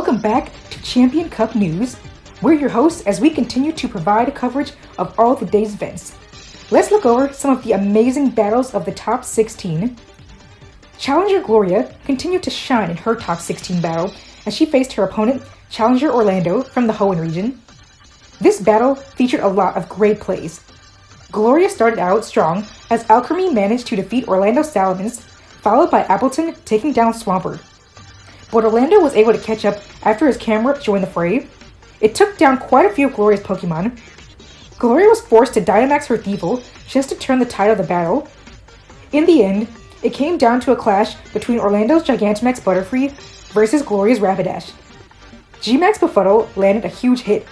Welcome back to Champion Cup News. We're your hosts as we continue to provide coverage of all the day's events. Let's look over some of the amazing battles of the top 16. Challenger Gloria continued to shine in her top 16 battle as she faced her opponent, Challenger Orlando from the Hoenn region. This battle featured a lot of great plays. Gloria started out strong as Alchemy managed to defeat Orlando Salamence, followed by Appleton taking down Swampert. But Orlando was able to catch up after his Camerupt joined the fray. It took down quite a few of Gloria's Pokemon. Gloria was forced to Dynamax her Thievul just to turn the tide of the battle. In the end, it came down to a clash between Orlando's Gigantamax Butterfree versus Gloria's Rapidash. G-Max Befuddle landed a huge hit,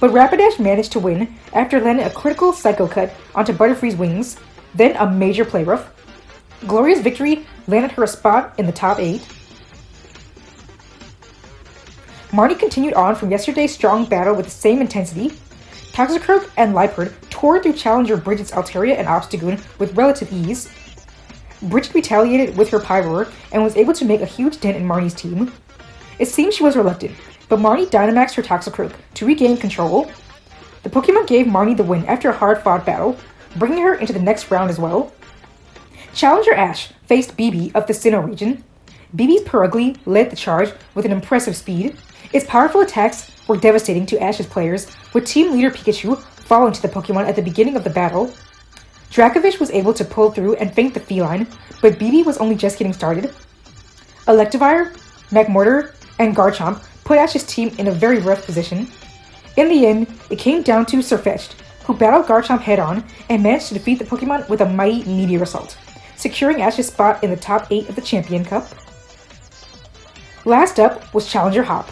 but Rapidash managed to win after landing a critical Psycho Cut onto Butterfree's wings, then a major Play Rough. Gloria's victory landed her a spot in the top 8. Marnie continued on from yesterday's strong battle with the same intensity. Toxicroak and Liepard tore through Challenger Bridget's Altaria and Obstagoon with relative ease. Bridget retaliated with her Pyroar and was able to make a huge dent in Marnie's team. It seemed she was reluctant, but Marnie Dynamaxed her Toxicroak to regain control. The Pokemon gave Marnie the win after a hard-fought battle, bringing her into the next round as well. Challenger Ash faced BB of the Sinnoh region. BB's Purugly led the charge with an impressive speed. Its powerful attacks were devastating to Ash's players, with team leader Pikachu falling to the Pokemon at the beginning of the battle. Dracovish was able to pull through and feint the Feline, but BB was only just getting started. Electivire, Magmortar, and Garchomp put Ash's team in a very rough position. In the end, it came down to Sirfetch'd, who battled Garchomp head-on and managed to defeat the Pokemon with a mighty Meteor Assault, securing Ash's spot in the top 8 of the Champion Cup. Last up was Challenger Hop.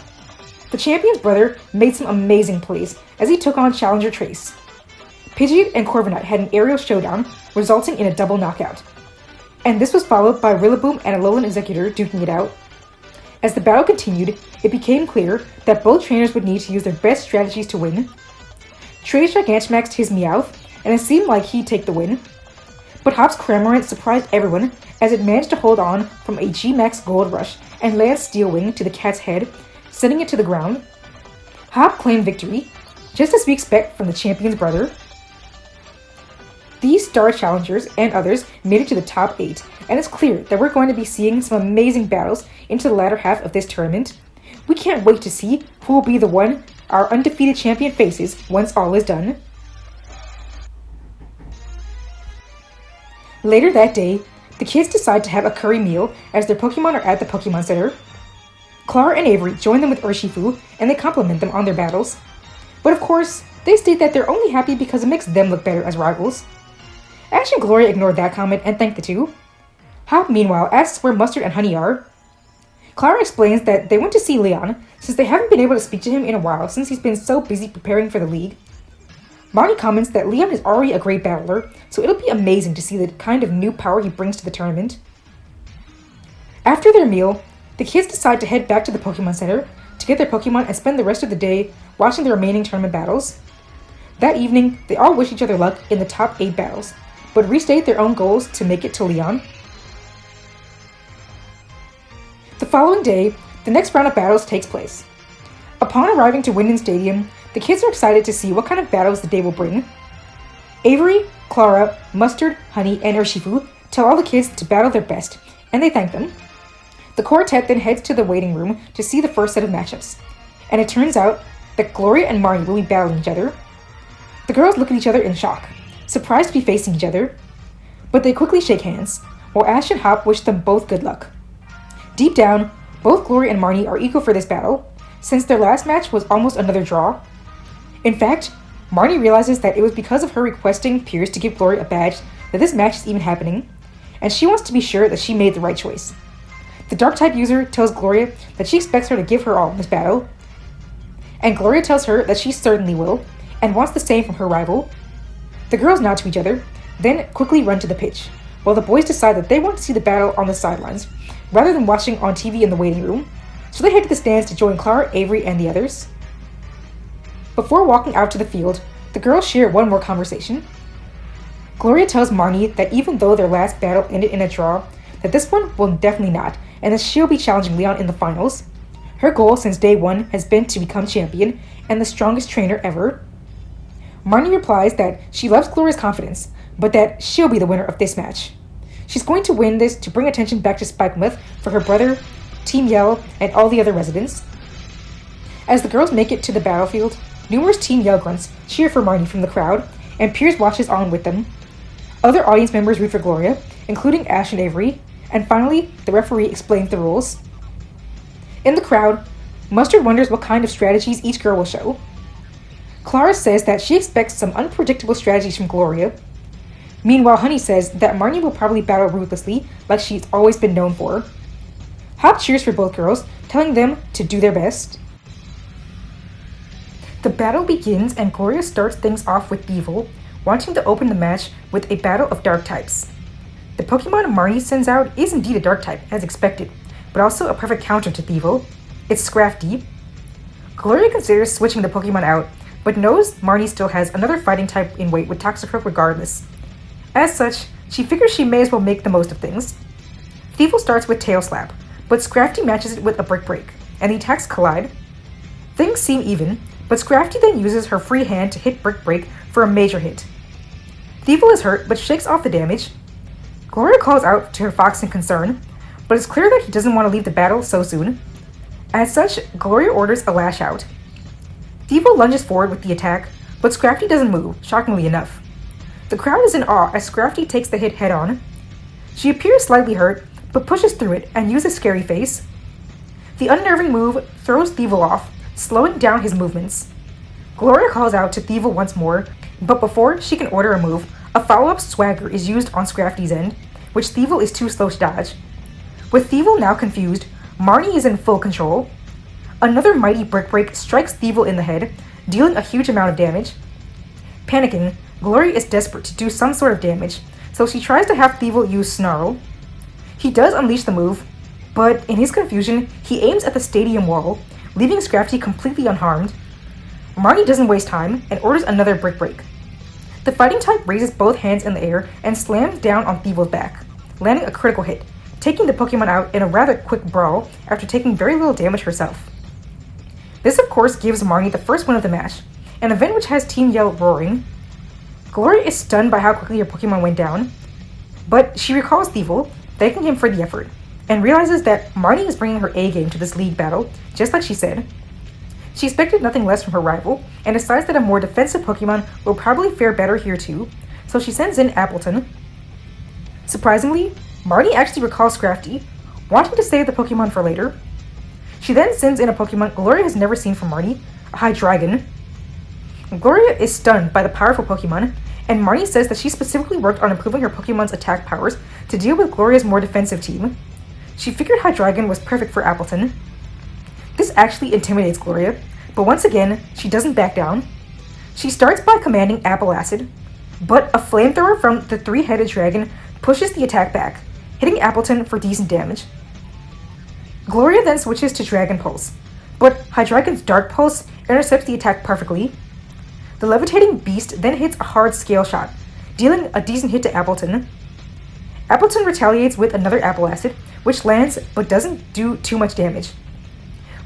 The champion's brother made some amazing plays as he took on Challenger Trace. Pidgeot and Corviknight had an aerial showdown, resulting in a double knockout. And this was followed by Rillaboom and Alolan Executor duking it out. As the battle continued, it became clear that both trainers would need to use their best strategies to win. Trace Gigantamaxed his Meowth, and it seemed like he'd take the win. But Hop's Cramorant surprised everyone as it managed to hold on from a G-Max Gold Rush and land Steel Wing to the cat's head, sending it to the ground. Hop claimed victory, just as we expect from the champion's brother. These star challengers and others made it to the top 8, and it's clear that we're going to be seeing some amazing battles into the latter half of this tournament. We can't wait to see who will be the one our undefeated champion faces once all is done. Later that day, the kids decide to have a curry meal as their Pokemon are at the Pokemon Center. Clara and Avery join them with Urshifu, and they compliment them on their battles. But of course, they state that they're only happy because it makes them look better as rivals. Ash and Gloria ignored that comment and thanked the two. Hop, meanwhile, asks where Mustard and Honey are. Clara explains that they went to see Leon, since they haven't been able to speak to him in a while since he's been so busy preparing for the league. Marnie comments that Leon is already a great battler, so it'll be amazing to see the kind of new power he brings to the tournament. After their meal, the kids decide to head back to the Pokemon Center to get their Pokemon and spend the rest of the day watching the remaining tournament battles. That evening, they all wish each other luck in the top 8 battles, but restate their own goals to make it to Leon. The following day, the next round of battles takes place. Upon arriving to Winden Stadium, the kids are excited to see what kind of battles the day will bring. Avery, Clara, Mustard, Honey, and Urshifu tell all the kids to battle their best, and they thank them. The quartet then heads to the waiting room to see the first set of matchups, and it turns out that Gloria and Marnie will be battling each other. The girls look at each other in shock, surprised to be facing each other, but they quickly shake hands, while Ash and Hop wish them both good luck. Deep down, both Gloria and Marnie are eager for this battle, since their last match was almost another draw. In fact, Marnie realizes that it was because of her requesting Piers to give Gloria a badge that this match is even happening, and she wants to be sure that she made the right choice. The Dark-type user tells Gloria that she expects her to give her all in this battle, and Gloria tells her that she certainly will, and wants the same from her rival. The girls nod to each other, then quickly run to the pitch, while the boys decide that they want to see the battle on the sidelines, rather than watching on TV in the waiting room, so they head to the stands to join Clara, Avery, and the others. Before walking out to the field, the girls share one more conversation. Gloria tells Marnie that even though their last battle ended in a draw, that this one will definitely not, and that she'll be challenging Leon in the finals. Her goal since day one has been to become champion and the strongest trainer ever. Marnie replies that she loves Gloria's confidence, but that she'll be the winner of this match. She's going to win this to bring attention back to Spikemuth for her brother, Team Yell, and all the other residents. As the girls make it to the battlefield, numerous Team Yell grunts cheer for Marnie from the crowd, and Piers watches on with them. Other audience members root for Gloria, including Ash and Avery, and finally, the referee explains the rules. In the crowd, Mustard wonders what kind of strategies each girl will show. Clara says that she expects some unpredictable strategies from Gloria. Meanwhile, Honey says that Marnie will probably battle ruthlessly like she's always been known for. Hop cheers for both girls, telling them to do their best. The battle begins and Gloria starts things off with Devil, wanting to open the match with a battle of dark types. The Pokemon Marnie sends out is indeed a dark type, as expected, but also a perfect counter to Devil. It's Scrafty. Gloria considers switching the Pokemon out, but knows Marnie still has another fighting type in wait with Toxicroak regardless. As such, she figures she may as well make the most of things. Thievul starts with Tail Slap, but Scrafty matches it with a Brick Break, and the attacks collide. Things seem even, but Scrafty then uses her free hand to hit Brick Break for a major hit. Thievul is hurt, but shakes off the damage. Gloria calls out to her fox in concern, but it's clear that he doesn't want to leave the battle so soon. As such, Gloria orders a Lash Out. Thievul lunges forward with the attack, but Scrafty doesn't move, shockingly enough. The crowd is in awe as Scrafty takes the hit head-on. She appears slightly hurt, but pushes through it and uses Scary Face. The unnerving move throws Thievul off, slowing down his movements. Gloria calls out to Thievul once more, but before she can order a move, a follow-up Swagger is used on Scrafty's end, which Thievul is too slow to dodge. With Thievul now confused, Marnie is in full control. Another mighty Brick Break strikes Thievul in the head, dealing a huge amount of damage. Panicking, Gloria is desperate to do some sort of damage, so she tries to have Thievul use Snarl. He does unleash the move, but in his confusion, he aims at the stadium wall, leaving Scrafty completely unharmed. Marnie doesn't waste time and orders another Brick Break. The fighting type raises both hands in the air and slams down on Thievul's back, landing a critical hit, taking the Pokemon out in a rather quick brawl after taking very little damage herself. This of course gives Marnie the first win of the match, an event which has Team Yell roaring. Gloria is stunned by how quickly her Pokemon went down, but she recalls Thievul, thanking him for the effort, and realizes that Marnie is bringing her A-game to this league battle, just like she said. She expected nothing less from her rival, and decides that a more defensive Pokemon will probably fare better here too, so she sends in Appleton. Surprisingly, Marnie actually recalls Scrafty, wanting to save the Pokemon for later. She then sends in a Pokemon Gloria has never seen from Marnie, a Hydreigon. Gloria is stunned by the powerful Pokemon, and Marnie says that she specifically worked on improving her Pokemon's attack powers to deal with Gloria's more defensive team. She figured Hydreigon was perfect for Appleton. This actually intimidates Gloria, but once again, she doesn't back down. She starts by commanding Apple Acid, but a flamethrower from the three-headed dragon pushes the attack back, hitting Appleton for decent damage. Gloria then switches to Dragon Pulse, but Hydreigon's Dark Pulse intercepts the attack perfectly. The levitating beast then hits a hard Scale Shot, dealing a decent hit to Appleton. Appleton retaliates with another Apple Acid, which lands but doesn't do too much damage.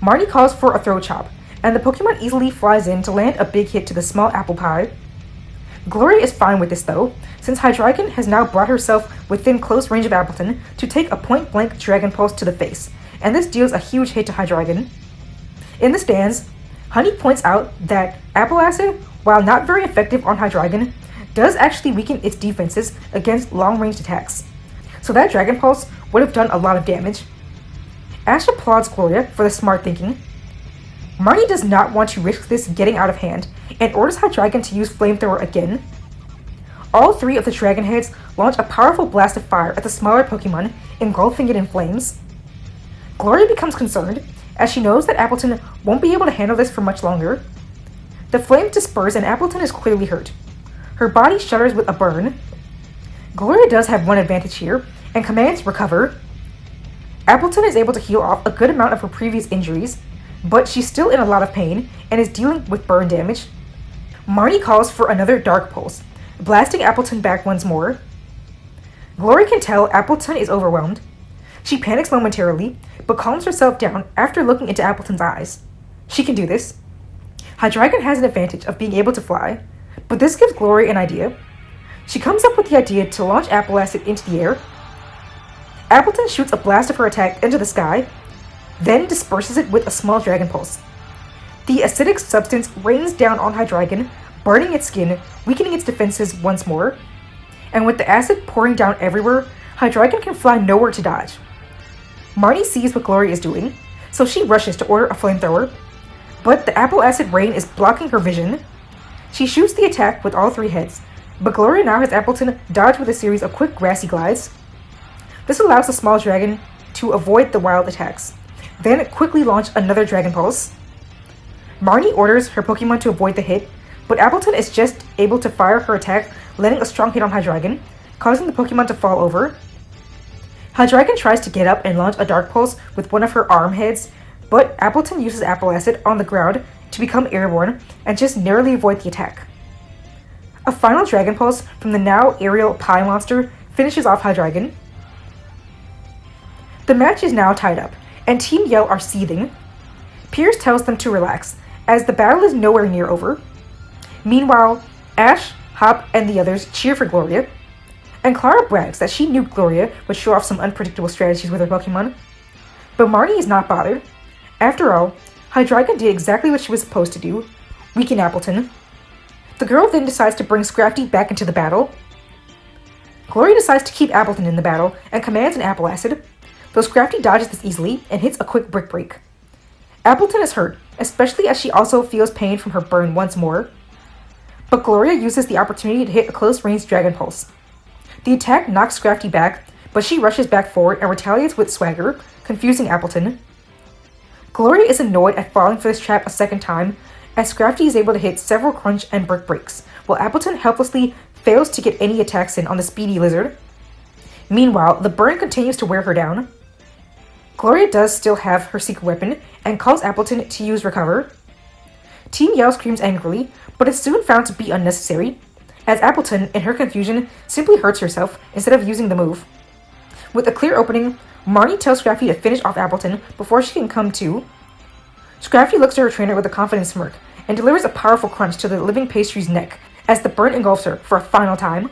Marnie calls for a Throat Chop, and the Pokemon easily flies in to land a big hit to the small apple pie. Gloria is fine with this though, since Hydreigon has now brought herself within close range of Appleton to take a point-blank Dragon Pulse to the face, and this deals a huge hit to Hydreigon. In the stands, Honey points out that Apple Acid, while not very effective on Hydreigon, does actually weaken its defenses against long-range attacks, so that Dragon Pulse would have done a lot of damage. Ash applauds Gloria for the smart thinking. Marnie does not want to risk this getting out of hand, and orders Hydreigon to use Flamethrower again. All three of the Dragon Heads launch a powerful blast of fire at the smaller Pokemon, engulfing it in flames. Gloria becomes concerned, as she knows that Appleton won't be able to handle this for much longer. The flames disperse and Appleton is clearly hurt. Her body shudders with a burn. Gloria does have one advantage here, and commands Recover. Appleton is able to heal off a good amount of her previous injuries, but she's still in a lot of pain and is dealing with burn damage. Marnie calls for another Dark Pulse, blasting Appleton back once more. Gloria can tell Appleton is overwhelmed. She panics momentarily, but calms herself down after looking into Appleton's eyes. She can do this. Hydreigon has an advantage of being able to fly, but this gives Gloria an idea. She comes up with the idea to launch Apple Acid into the air. Appleton shoots a blast of her attack into the sky, then disperses it with a small dragon pulse. The acidic substance rains down on Hydreigon, burning its skin, weakening its defenses once more. And with the acid pouring down everywhere, Hydreigon can fly nowhere to dodge. Marnie sees what Gloria is doing, so she rushes to order a flamethrower, but the apple acid rain is blocking her vision. She shoots the attack with all three heads, but Gloria now has Appleton dodge with a series of quick grassy glides. This allows the small dragon to avoid the wild attacks, then quickly launch another Dragon Pulse. Marnie orders her Pokemon to avoid the hit, but Appleton is just able to fire her attack, landing a strong hit on Hydreigon, causing the Pokemon to fall over. Hydreigon tries to get up and launch a Dark Pulse with one of her arm heads, but Appleton uses Apple Acid on the ground to become airborne and just narrowly avoid the attack. A final Dragon Pulse from the now aerial Pie Monster finishes off Hydreigon. The match is now tied up, and Team Yell are seething. Pierce tells them to relax, as the battle is nowhere near over. Meanwhile, Ash, Hop, and the others cheer for Gloria, and Clara brags that she knew Gloria would show off some unpredictable strategies with her Pokemon. But Marnie is not bothered. After all, Hydreigon did exactly what she was supposed to do, weaken Appleton. The girl then decides to bring Scrafty back into the battle. Gloria decides to keep Appleton in the battle and commands an Apple Acid, though Scrafty dodges this easily and hits a quick Brick Break. Appleton is hurt, especially as she also feels pain from her burn once more. But Gloria uses the opportunity to hit a close-range Dragon Pulse. The attack knocks Scrafty back, but she rushes back forward and retaliates with Swagger, confusing Appleton. Gloria is annoyed at falling for this trap a second time, as Scrafty is able to hit several Crunch and Brick Breaks, while Appleton helplessly fails to get any attacks in on the speedy lizard. Meanwhile, the burn continues to wear her down. Gloria does still have her secret weapon and calls Appleton to use Recover. Team Yell screams angrily, but is soon found to be unnecessary, as Appleton, in her confusion, simply hurts herself instead of using the move. With a clear opening, Marnie tells Scrafty to finish off Appleton before she can come to. Scrafty looks to her trainer with a confident smirk and delivers a powerful crunch to the living pastry's neck as the burn engulfs her for a final time.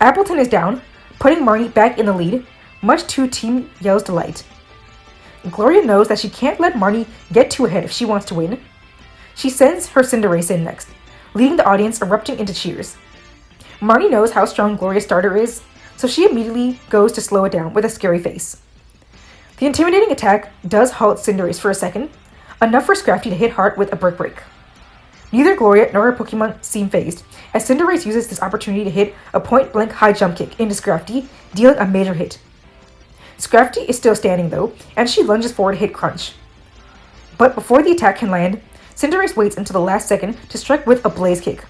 Appleton is down, putting Marnie back in the lead, much to Team Yell's delight. Gloria knows that she can't let Marnie get too ahead if she wants to win. She sends her Cinderace in next, leading the audience erupting into cheers. Marnie knows how strong Gloria's starter is, so she immediately goes to slow it down with a scary face. The intimidating attack does halt Cinderace for a second, enough for Scrafty to hit hard with a Brick Break. Neither Gloria nor her Pokemon seem phased, as Cinderace uses this opportunity to hit a point-blank high jump kick into Scrafty, dealing a major hit. Scrafty is still standing though, and she lunges forward to hit Crunch. But before the attack can land, Cinderace waits until the last second to strike with a Blaze Kick.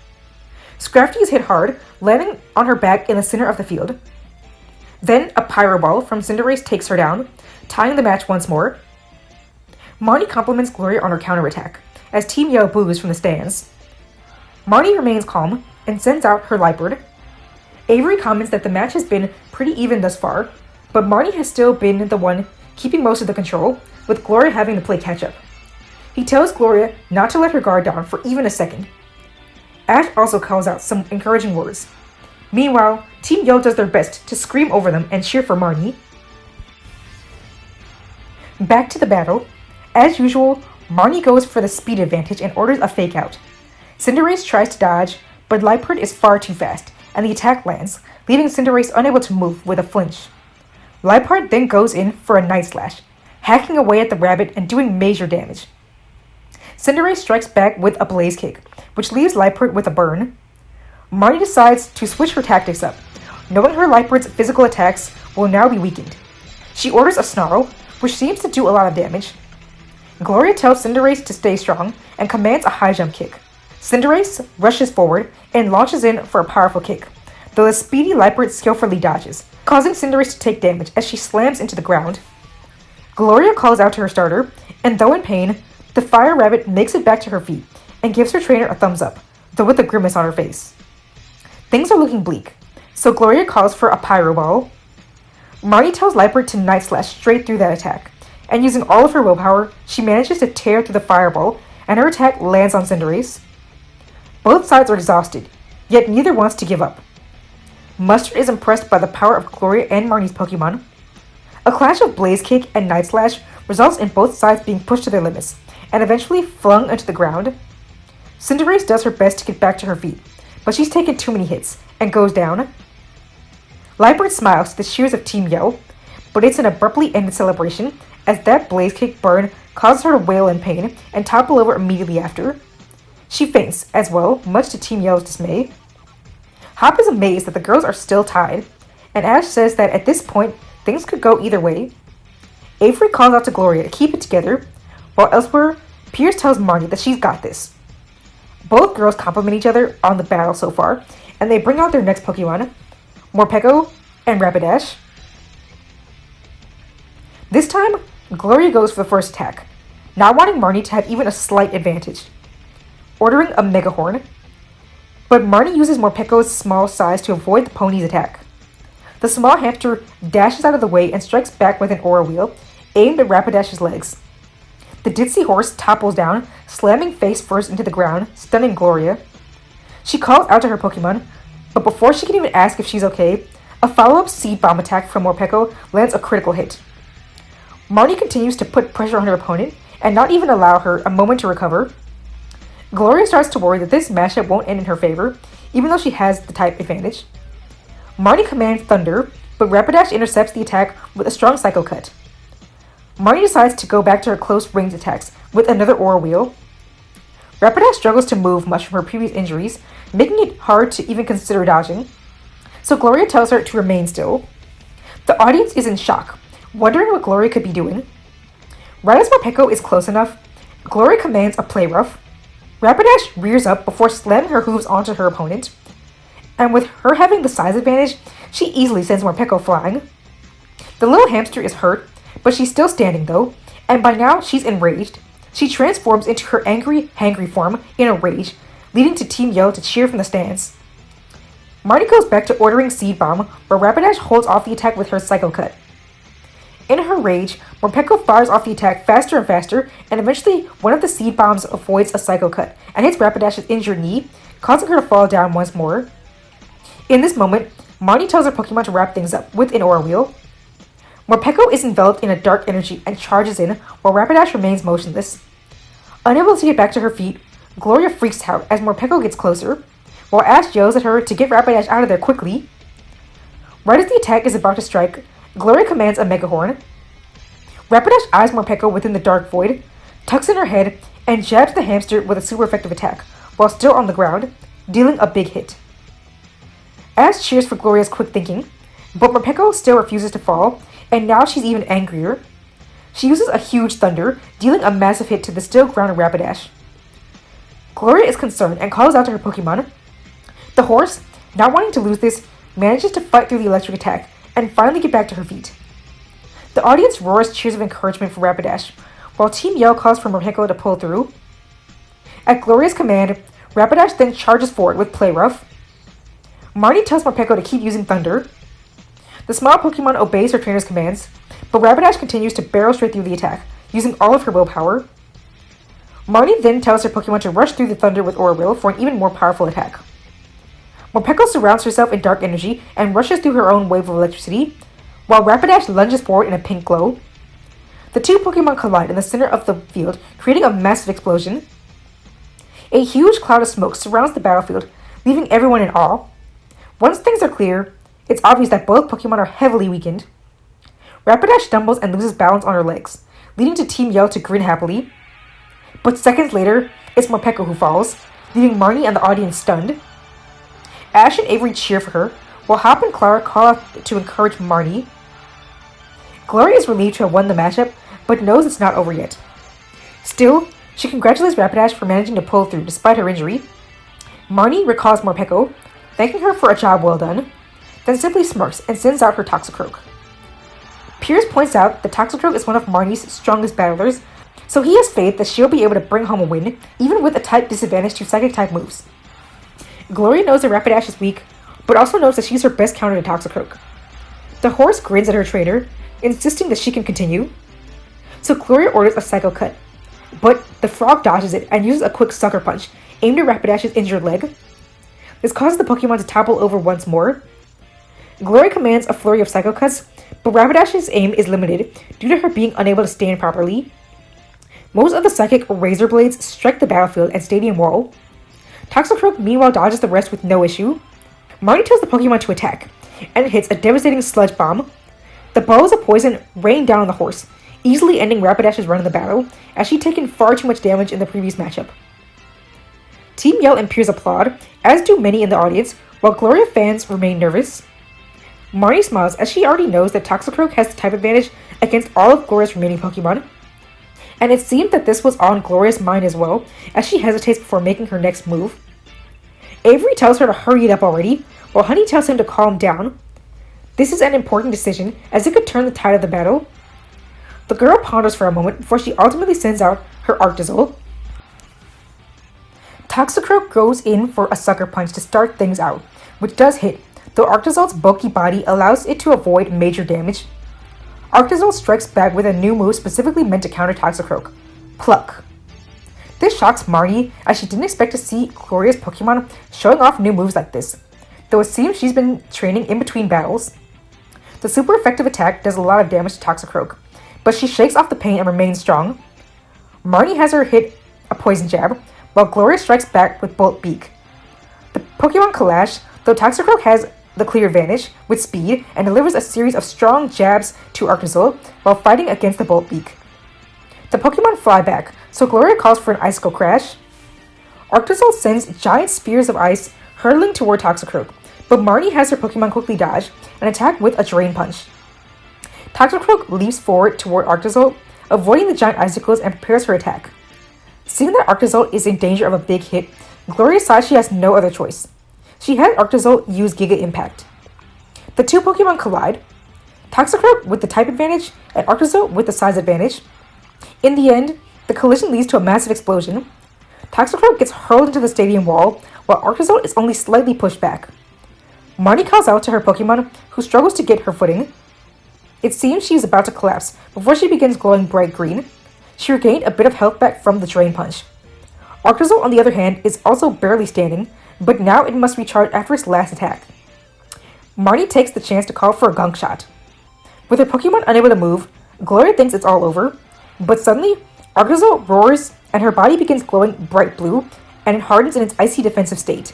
Scrafty is hit hard, landing on her back in the center of the field. Then a Pyro Ball from Cinderace takes her down, tying the match once more. Marnie compliments Gloria on her counterattack, as Team Yell boos from the stands. Marnie remains calm and sends out her Liepard. Avery comments that the match has been pretty even thus far, but Marnie has still been the one keeping most of the control, with Gloria having to play catch-up. He tells Gloria not to let her guard down for even a second. Ash also calls out some encouraging words. Meanwhile, Team Yell does their best to scream over them and cheer for Marnie. Back to the battle. As usual, Marnie goes for the speed advantage and orders a fake out. Cinderace tries to dodge, but Liepard is far too fast, and the attack lands, leaving Cinderace unable to move with a flinch. Liepard then goes in for a Night Slash, hacking away at the rabbit and doing major damage. Cinderace strikes back with a Blaze Kick, which leaves Liepard with a burn. Marnie decides to switch her tactics up, knowing her Liepard's physical attacks will now be weakened. She orders a Snarl, which seems to do a lot of damage. Gloria tells Cinderace to stay strong and commands a high jump kick. Cinderace rushes forward and launches in for a powerful kick, though the speedy Liepard skillfully dodges, causing Cinderace to take damage as she slams into the ground. Gloria calls out to her starter, and though in pain, the Fire Rabbit makes it back to her feet and gives her trainer a thumbs up, though with a grimace on her face. Things are looking bleak, so Gloria calls for a Pyro Ball. Marnie tells Liepard to Night Slash straight through that attack, and using all of her willpower, she manages to tear through the fireball, and her attack lands on Cinderace. Both sides are exhausted, yet neither wants to give up. Mustard is impressed by the power of Gloria and Marnie's Pokemon. A clash of Blaze Kick and Night Slash results in both sides being pushed to their limits, and eventually flung into the ground. Cinderace does her best to get back to her feet, but she's taken too many hits, and goes down. Liepard smiles to the cheers of Team Yell, but it's an abruptly ended celebration as that Blaze Kick burn causes her to wail in pain and topple over immediately after. She faints as well, much to Team Yell's dismay. Hop is amazed that the girls are still tied, and Ash says that at this point, things could go either way. Avery calls out to Gloria to keep it together, while elsewhere, Pierce tells Marnie that she's got this. Both girls compliment each other on the battle so far, and they bring out their next Pokemon, Morpeko and Rapidash. This time, Gloria goes for the first attack, not wanting Marnie to have even a slight advantage, ordering a Mega Horn. But Marnie uses Morpeko's small size to avoid the pony's attack. The small hamster dashes out of the way and strikes back with an Aura Wheel, aimed at Rapidash's legs. The ditzy horse topples down, slamming face first into the ground, stunning Gloria. She calls out to her Pokemon, but before she can even ask if she's okay, a follow-up Seed Bomb attack from Morpeko lands a critical hit. Marnie continues to put pressure on her opponent and not even allow her a moment to recover. Gloria starts to worry that this matchup won't end in her favor, even though she has the type advantage. Marnie commands Thunder, but Rapidash intercepts the attack with a strong Psycho Cut. Marnie decides to go back to her close range attacks with another Aura Wheel. Rapidash struggles to move much from her previous injuries, making it hard to even consider dodging, so Gloria tells her to remain still. The audience is in shock, wondering what Gloria could be doing. Right as Morpeko is close enough, Gloria commands a Play Rough. Rapidash rears up before slamming her hooves onto her opponent, and with her having the size advantage, she easily sends Morpeko flying. The little hamster is hurt, but she's still standing though, and by now she's enraged. She transforms into her angry, hangry form in a rage, leading to Team Yell to cheer from the stands. Marnie goes back to ordering Seed Bomb, where Rapidash holds off the attack with her Psycho Cut. In her rage, Morpeko fires off the attack faster and faster, and eventually one of the Seed Bombs avoids a Psycho Cut and hits Rapidash's injured knee, causing her to fall down once more. In this moment, Marnie tells her Pokemon to wrap things up with an Aura Wheel. Morpeko is enveloped in a dark energy and charges in, while Rapidash remains motionless. Unable to get back to her feet, Gloria freaks out as Morpeko gets closer, while Ash yells at her to get Rapidash out of there quickly. Right as the attack is about to strike, Gloria commands a Mega Horn. Rapidash eyes Morpeko within the dark void, tucks in her head, and jabs the hamster with a super effective attack, while still on the ground, dealing a big hit. Ash cheers for Gloria's quick thinking, but Morpeko still refuses to fall, and now she's even angrier. She uses a huge Thunder, dealing a massive hit to the still grounded Rapidash. Gloria is concerned and calls out to her Pokemon. The horse, not wanting to lose this, manages to fight through the electric attack and finally get back to her feet. The audience roars cheers of encouragement for Rapidash, while Team Yell calls for Morpeko to pull through. At Gloria's command, Rapidash then charges forward with Play Rough. Marnie tells Morpeko to keep using Thunder. The small Pokemon obeys her trainer's commands, but Rapidash continues to barrel straight through the attack, using all of her willpower. Marnie then tells her Pokemon to rush through the Thunder with Aura Wheel for an even more powerful attack. Morpeko surrounds herself in dark energy and rushes through her own wave of electricity, while Rapidash lunges forward in a pink glow. The two Pokemon collide in the center of the field, creating a massive explosion. A huge cloud of smoke surrounds the battlefield, leaving everyone in awe. Once things are clear, it's obvious that both Pokemon are heavily weakened. Rapidash stumbles and loses balance on her legs, leading to Team Yell to grin happily. But seconds later, it's Morpeko who falls, leaving Marnie and the audience stunned. Ash and Avery cheer for her, while Hop and Clara call out to encourage Marnie. Gloria is relieved to have won the matchup, but knows it's not over yet. Still, she congratulates Rapidash for managing to pull through despite her injury. Marnie recalls Morpeko, thanking her for a job well done, then simply smirks and sends out her Toxicroak. Pierce points out that Toxicroak is one of Marnie's strongest battlers, so he has faith that she'll be able to bring home a win, even with a type disadvantage to Psychic-type moves. Gloria knows that Rapidash is weak, but also knows that she's her best counter to Toxicroak. The horse grins at her trainer, insisting that she can continue. So Gloria orders a Psycho Cut, but the frog dodges it and uses a quick sucker punch aimed at Rapidash's injured leg. This causes the Pokemon to topple over once more. Gloria commands a flurry of Psycho Cuts, but Rapidash's aim is limited due to her being unable to stand properly. Most of the psychic razor blades strike the battlefield and stadium wall. Toxicroak meanwhile dodges the rest with no issue. Marnie tells the Pokemon to attack, and it hits a devastating sludge bomb. The balls of poison rain down on the horse, easily ending Rapidash's run in the battle, as she'd taken far too much damage in the previous matchup. Team Yell and Piers applaud, as do many in the audience, while Gloria fans remain nervous. Marnie smiles as she already knows that Toxicroak has the type advantage against all of Gloria's remaining Pokemon. And it seemed that this was on Gloria's mind as well, as she hesitates before making her next move. Avery tells her to hurry it up already, while Honey tells him to calm down. This is an important decision, as it could turn the tide of the battle. The girl ponders for a moment before she ultimately sends out her Arctozolt. Toxicroak goes in for a sucker punch to start things out, which does hit, though Arctozolt's bulky body allows it to avoid major damage. Arctozolt strikes back with a new move specifically meant to counter Toxicroak, Pluck. This shocks Marnie, as she didn't expect to see Gloria's Pokemon showing off new moves like this, though it seems she's been training in between battles. The super effective attack does a lot of damage to Toxicroak, but she shakes off the pain and remains strong. Marnie has her hit a Poison Jab, while Gloria strikes back with Bolt Beak. The Pokemon clash, though Toxicroak has the clear advantage with speed and delivers a series of strong jabs to Arctozolt while fighting against the Bolt Beak. The Pokemon fly back, so Gloria calls for an Icicle Crash. Arctozolt sends giant spheres of ice hurtling toward Toxicroak, but Marnie has her Pokemon quickly dodge and attack with a Drain Punch. Toxicroak leaps forward toward Arctozolt, avoiding the giant icicles and prepares for attack. Seeing that Arctozolt is in danger of a big hit, Gloria decides she has no other choice. She had Arctozolt use Giga Impact. The two Pokemon collide, Toxicroak with the type advantage and Arctozolt with the size advantage. In the end, the collision leads to a massive explosion. Toxicroak gets hurled into the stadium wall, while Arctozolt is only slightly pushed back. Marnie calls out to her Pokemon, who struggles to get her footing. It seems she is about to collapse before she begins glowing bright green. She regained a bit of health back from the Drain Punch. Arctozolt, on the other hand, is also barely standing, but now it must recharge after its last attack. Marnie takes the chance to call for a Gunk Shot. With her Pokemon unable to move, Gloria thinks it's all over, but suddenly, Arctozolt roars and her body begins glowing bright blue, and it hardens in its icy defensive state.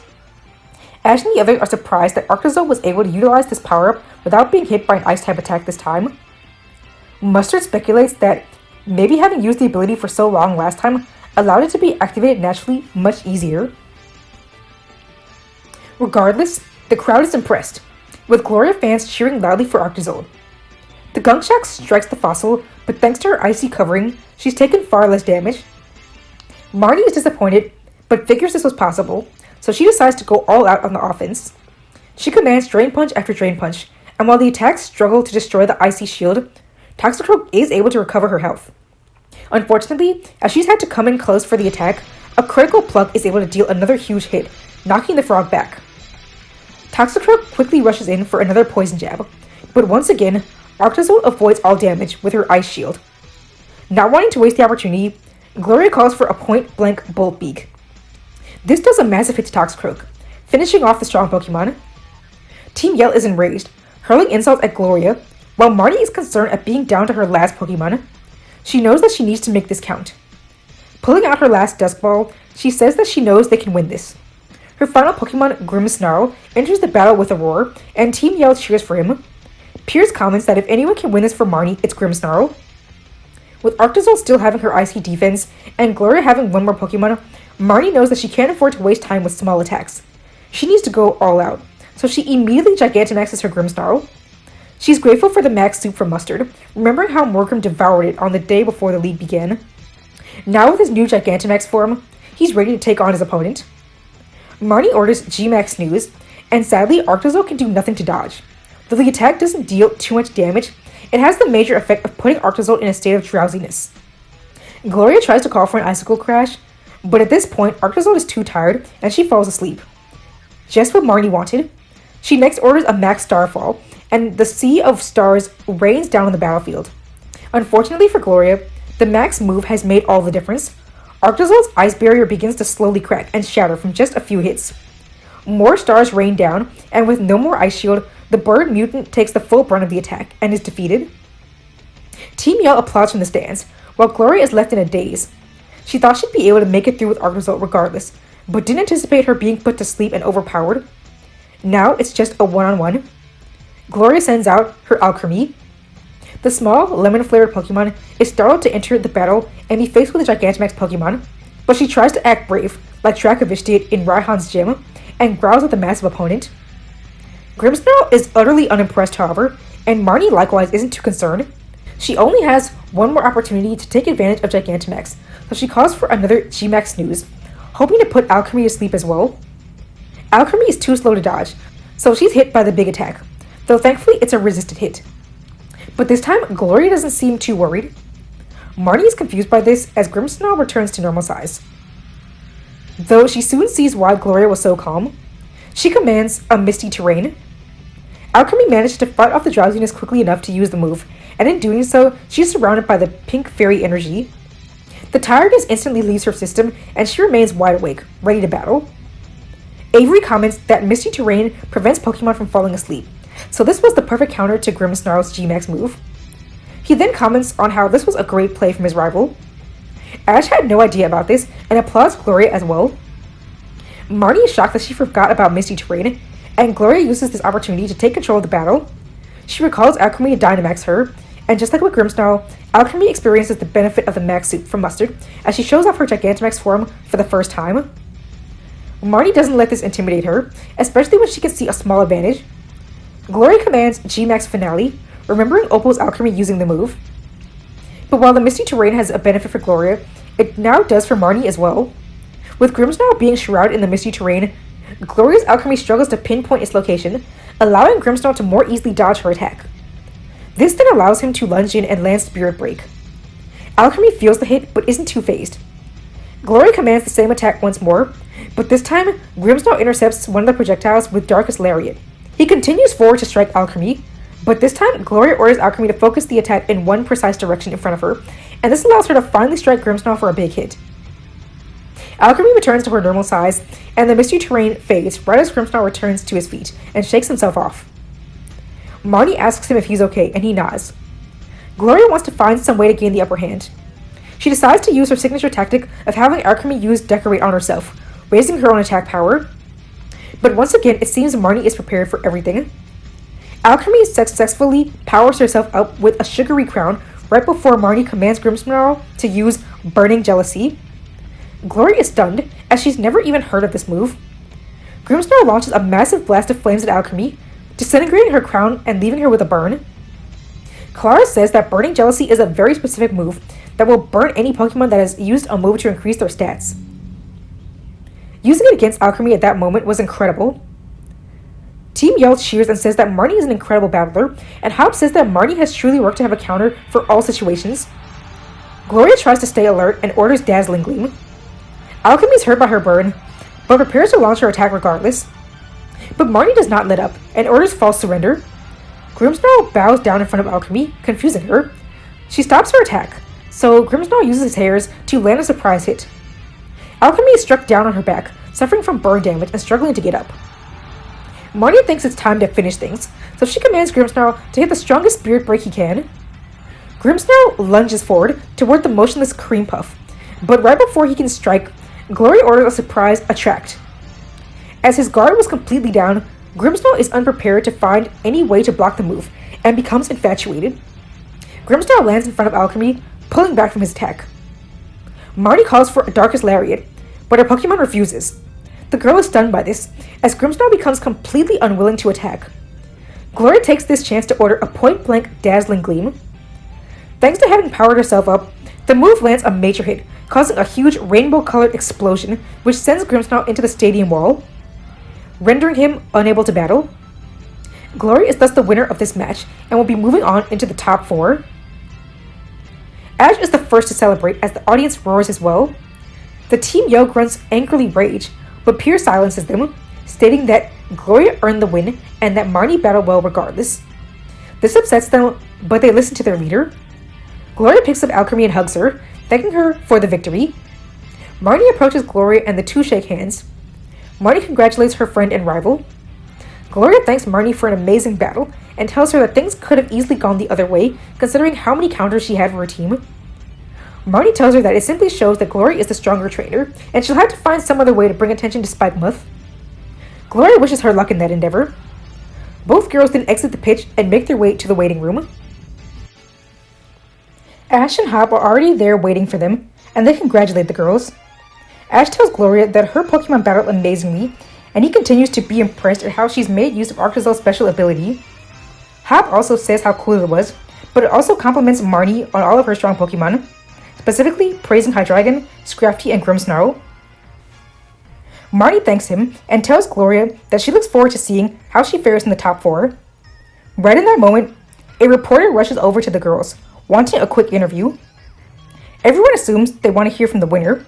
Ash and the others are surprised that Arctozolt was able to utilize this power-up without being hit by an Ice-type attack this time. Mustard speculates that maybe having used the ability for so long last time allowed it to be activated naturally much easier. Regardless, the crowd is impressed, with Gloria fans cheering loudly for Arctozolt. The Gunk Shot strikes the fossil, but thanks to her icy covering, she's taken far less damage. Marnie is disappointed, but figures this was possible, so she decides to go all out on the offense. She commands Drain Punch after Drain Punch, and while the attacks struggle to destroy the icy shield, Toxicroak is able to recover her health. Unfortunately, as she's had to come in close for the attack, a critical Pluck is able to deal another huge hit, knocking the frog back. Toxicroak quickly rushes in for another Poison Jab, but once again, Arctozolt avoids all damage with her Ice Shield. Not wanting to waste the opportunity, Gloria calls for a point-blank Bolt Beak. This does a massive hit to Toxicroak, finishing off the strong Pokemon. Team Yell is enraged, hurling insults at Gloria, while Marnie is concerned at being down to her last Pokemon. She knows that she needs to make this count. Pulling out her last Dusk Ball, she says that she knows they can win this. Her final Pokemon, Grimmsnarl, enters the battle with a roar, and Team Yell cheers for him. Piers comments that if anyone can win this for Marnie, it's Grimmsnarl. With Arctozolt still having her icy defense, and Gloria having one more Pokemon, Marnie knows that she can't afford to waste time with small attacks. She needs to go all out, so she immediately Gigantamaxes her Grimmsnarl. She's grateful for the max soup from Mustard, remembering how Morgrim devoured it on the day before the league began. Now with his new Gigantamax form, he's ready to take on his opponent. Marnie orders G-Max Snooze, and sadly Arctozolt can do nothing to dodge. Though the attack doesn't deal too much damage, it has the major effect of putting Arctozolt in a state of drowsiness. Gloria tries to call for an Icicle Crash, but at this point Arctozolt is too tired and she falls asleep. Just what Marnie wanted. She next orders a Max Starfall, and the sea of stars rains down on the battlefield. Unfortunately for Gloria, the max move has made all the difference. Arctozal's ice barrier begins to slowly crack and shatter from just a few hits. More stars rain down, and with no more ice shield, the bird mutant takes the full brunt of the attack and is defeated. Team Yell applauds from the stands, while Gloria is left in a daze. She thought she'd be able to make it through with Arctozal regardless, but didn't anticipate her being put to sleep and overpowered. Now it's just a one-on-one. Gloria sends out her Alchemy. The small, lemon-flavored Pokemon is startled to enter the battle and be faced with a Gigantamax Pokemon, but she tries to act brave, like Dracovish did in Raihan's gym, and growls at the massive opponent. Grimmsnarl is utterly unimpressed, however, and Marnie likewise isn't too concerned. She only has one more opportunity to take advantage of Gigantamax, so she calls for another G-Max snooze, hoping to put Alchemy to sleep as well. Alchemy is too slow to dodge, so she's hit by the big attack, though thankfully it's a resisted hit. But this time, Gloria doesn't seem too worried. Marnie is confused by this as Grimmsnarl returns to normal size. Though she soon sees why Gloria was so calm, she commands a Misty Terrain. Alchemy manages to fight off the drowsiness quickly enough to use the move, and in doing so, she's surrounded by the pink fairy energy. The tiredness instantly leaves her system, and she remains wide awake, ready to battle. Avery comments that Misty Terrain prevents Pokemon from falling asleep, so this was the perfect counter to Grimmsnarl's G-Max move. He then comments on how this was a great play from his rival. Ash had no idea about this and applauds Gloria as well. Marnie is shocked that she forgot about Misty Terrain, and Gloria uses this opportunity to take control of the battle. She recalls Alchemy to Dynamax her, and just like with Grimmsnarl, Alchemy experiences the benefit of the Max Suit from Mustard as she shows off her Gigantamax form for the first time. Marnie doesn't let this intimidate her, especially when she can see a small advantage. Gloria commands G-Max Finale, remembering Opal's Alchemy using the move. But while the Misty Terrain has a benefit for Gloria, it now does for Marnie as well. With Grimmsnarl being shrouded in the Misty Terrain, Gloria's Alchemy struggles to pinpoint its location, allowing Grimmsnarl to more easily dodge her attack. This then allows him to lunge in and land Spirit Break. Alchemy feels the hit but isn't too phased. Gloria commands the same attack once more, but this time Grimmsnarl intercepts one of the projectiles with Darkest Lariat. He continues forward to strike Alchemy, but this time Gloria orders Alchemy to focus the attack in one precise direction in front of her, and this allows her to finally strike Grimmsnarl for a big hit. Alchemy returns to her normal size, and the Misty Terrain fades right as Grimmsnarl returns to his feet and shakes himself off. Marnie asks him if he's okay, and he nods. Gloria wants to find some way to gain the upper hand. She decides to use her signature tactic of having Alchemy use Decorate on herself, raising her own attack power. But once again, it seems Marnie is prepared for everything. Alchemy successfully powers herself up with a sugary crown right before Marnie commands Grimmsnarl to use Burning Jealousy. Gloria is stunned, as she's never even heard of this move. Grimmsnarl launches a massive blast of flames at Alchemy, disintegrating her crown and leaving her with a burn. Clara says that Burning Jealousy is a very specific move that will burn any Pokemon that has used a move to increase their stats. Using it against Alchemy at that moment was incredible. Team Yell cheers and says that Marnie is an incredible battler, and Haupt says that Marnie has truly worked to have a counter for all situations. Gloria tries to stay alert and orders Dazzling Gleam. Alchemy is hurt by her burn, but prepares to launch her attack regardless. But Marnie does not let up, and orders False Surrender. Grimmsnarl bows down in front of Alchemy, confusing her. She stops her attack, so Grimmsnarl uses his hairs to land a surprise hit. Alchemy is struck down on her back, suffering from burn damage and struggling to get up. Marnie thinks it's time to finish things, so she commands Grimmsnarl to hit the strongest Spirit Break he can. Grimmsnarl lunges forward toward the motionless Cream Puff, but right before he can strike, Gloria orders a surprise Attract. As his guard was completely down, Grimmsnarl is unprepared to find any way to block the move, and becomes infatuated. Grimmsnarl lands in front of Alchemy, pulling back from his attack. Marnie calls for a Darkest Lariat, but her Pokemon refuses. The girl is stunned by this, as Grimmsnarl becomes completely unwilling to attack. Gloria takes this chance to order a point-blank Dazzling Gleam. Thanks to having powered herself up, the move lands a major hit, causing a huge rainbow-colored explosion, which sends Grimmsnarl into the stadium wall, rendering him unable to battle. Gloria is thus the winner of this match, and will be moving on into the top 4. Ash is the first to celebrate as the audience roars as well. The Team Yo grunts angrily rage, but Pierre silences them, stating that Gloria earned the win and that Marnie battled well regardless. This upsets them, but they listen to their leader. Gloria picks up Alchemy and hugs her, thanking her for the victory. Marnie approaches Gloria and the two shake hands. Marnie congratulates her friend and rival. Gloria thanks Marnie for an amazing battle and tells her that things could have easily gone the other way considering how many counters she had for her team. Marnie tells her that it simply shows that Gloria is the stronger trainer and she'll have to find some other way to bring attention to Spikemuth. Gloria wishes her luck in that endeavor. Both girls then exit the pitch and make their way to the waiting room. Ash and Hop are already there waiting for them, and they congratulate the girls. Ash tells Gloria that her Pokemon battled amazingly, and he continues to be impressed at how she's made use of Arctozal's special ability. Hop also says how cool it was, but it also compliments Marnie on all of her strong Pokemon, specifically praising Hydreigon, Scrafty, and Grimmsnarl. Marnie thanks him and tells Gloria that she looks forward to seeing how she fares in the top 4. Right in that moment, a reporter rushes over to the girls, wanting a quick interview. Everyone assumes they want to hear from the winner,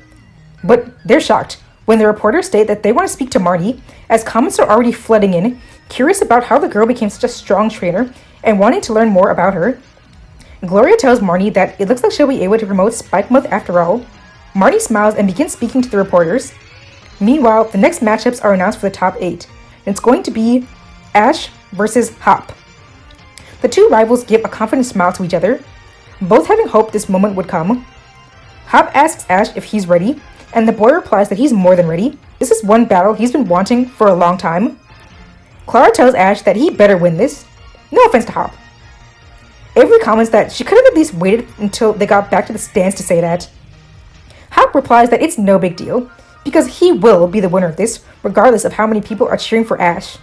but they're shocked when the reporters state that they want to speak to Marnie, as comments are already flooding in, curious about how the girl became such a strong trainer and wanting to learn more about her. Gloria tells Marnie that it looks like she'll be able to promote Spikemuth after all. Marnie smiles and begins speaking to the reporters. Meanwhile, the next matchups are announced for the top 8. It's going to be Ash versus Hop. The two rivals give a confident smile to each other, both having hoped this moment would come. Hop asks Ash if he's ready, and the boy replies that he's more than ready. This is one battle he's been wanting for a long time. Clara tells Ash that he better win this. No offense to Hop. Avery comments that she could have at least waited until they got back to the stands to say that. Hop replies that it's no big deal, because he will be the winner of this, regardless of how many people are cheering for Ash.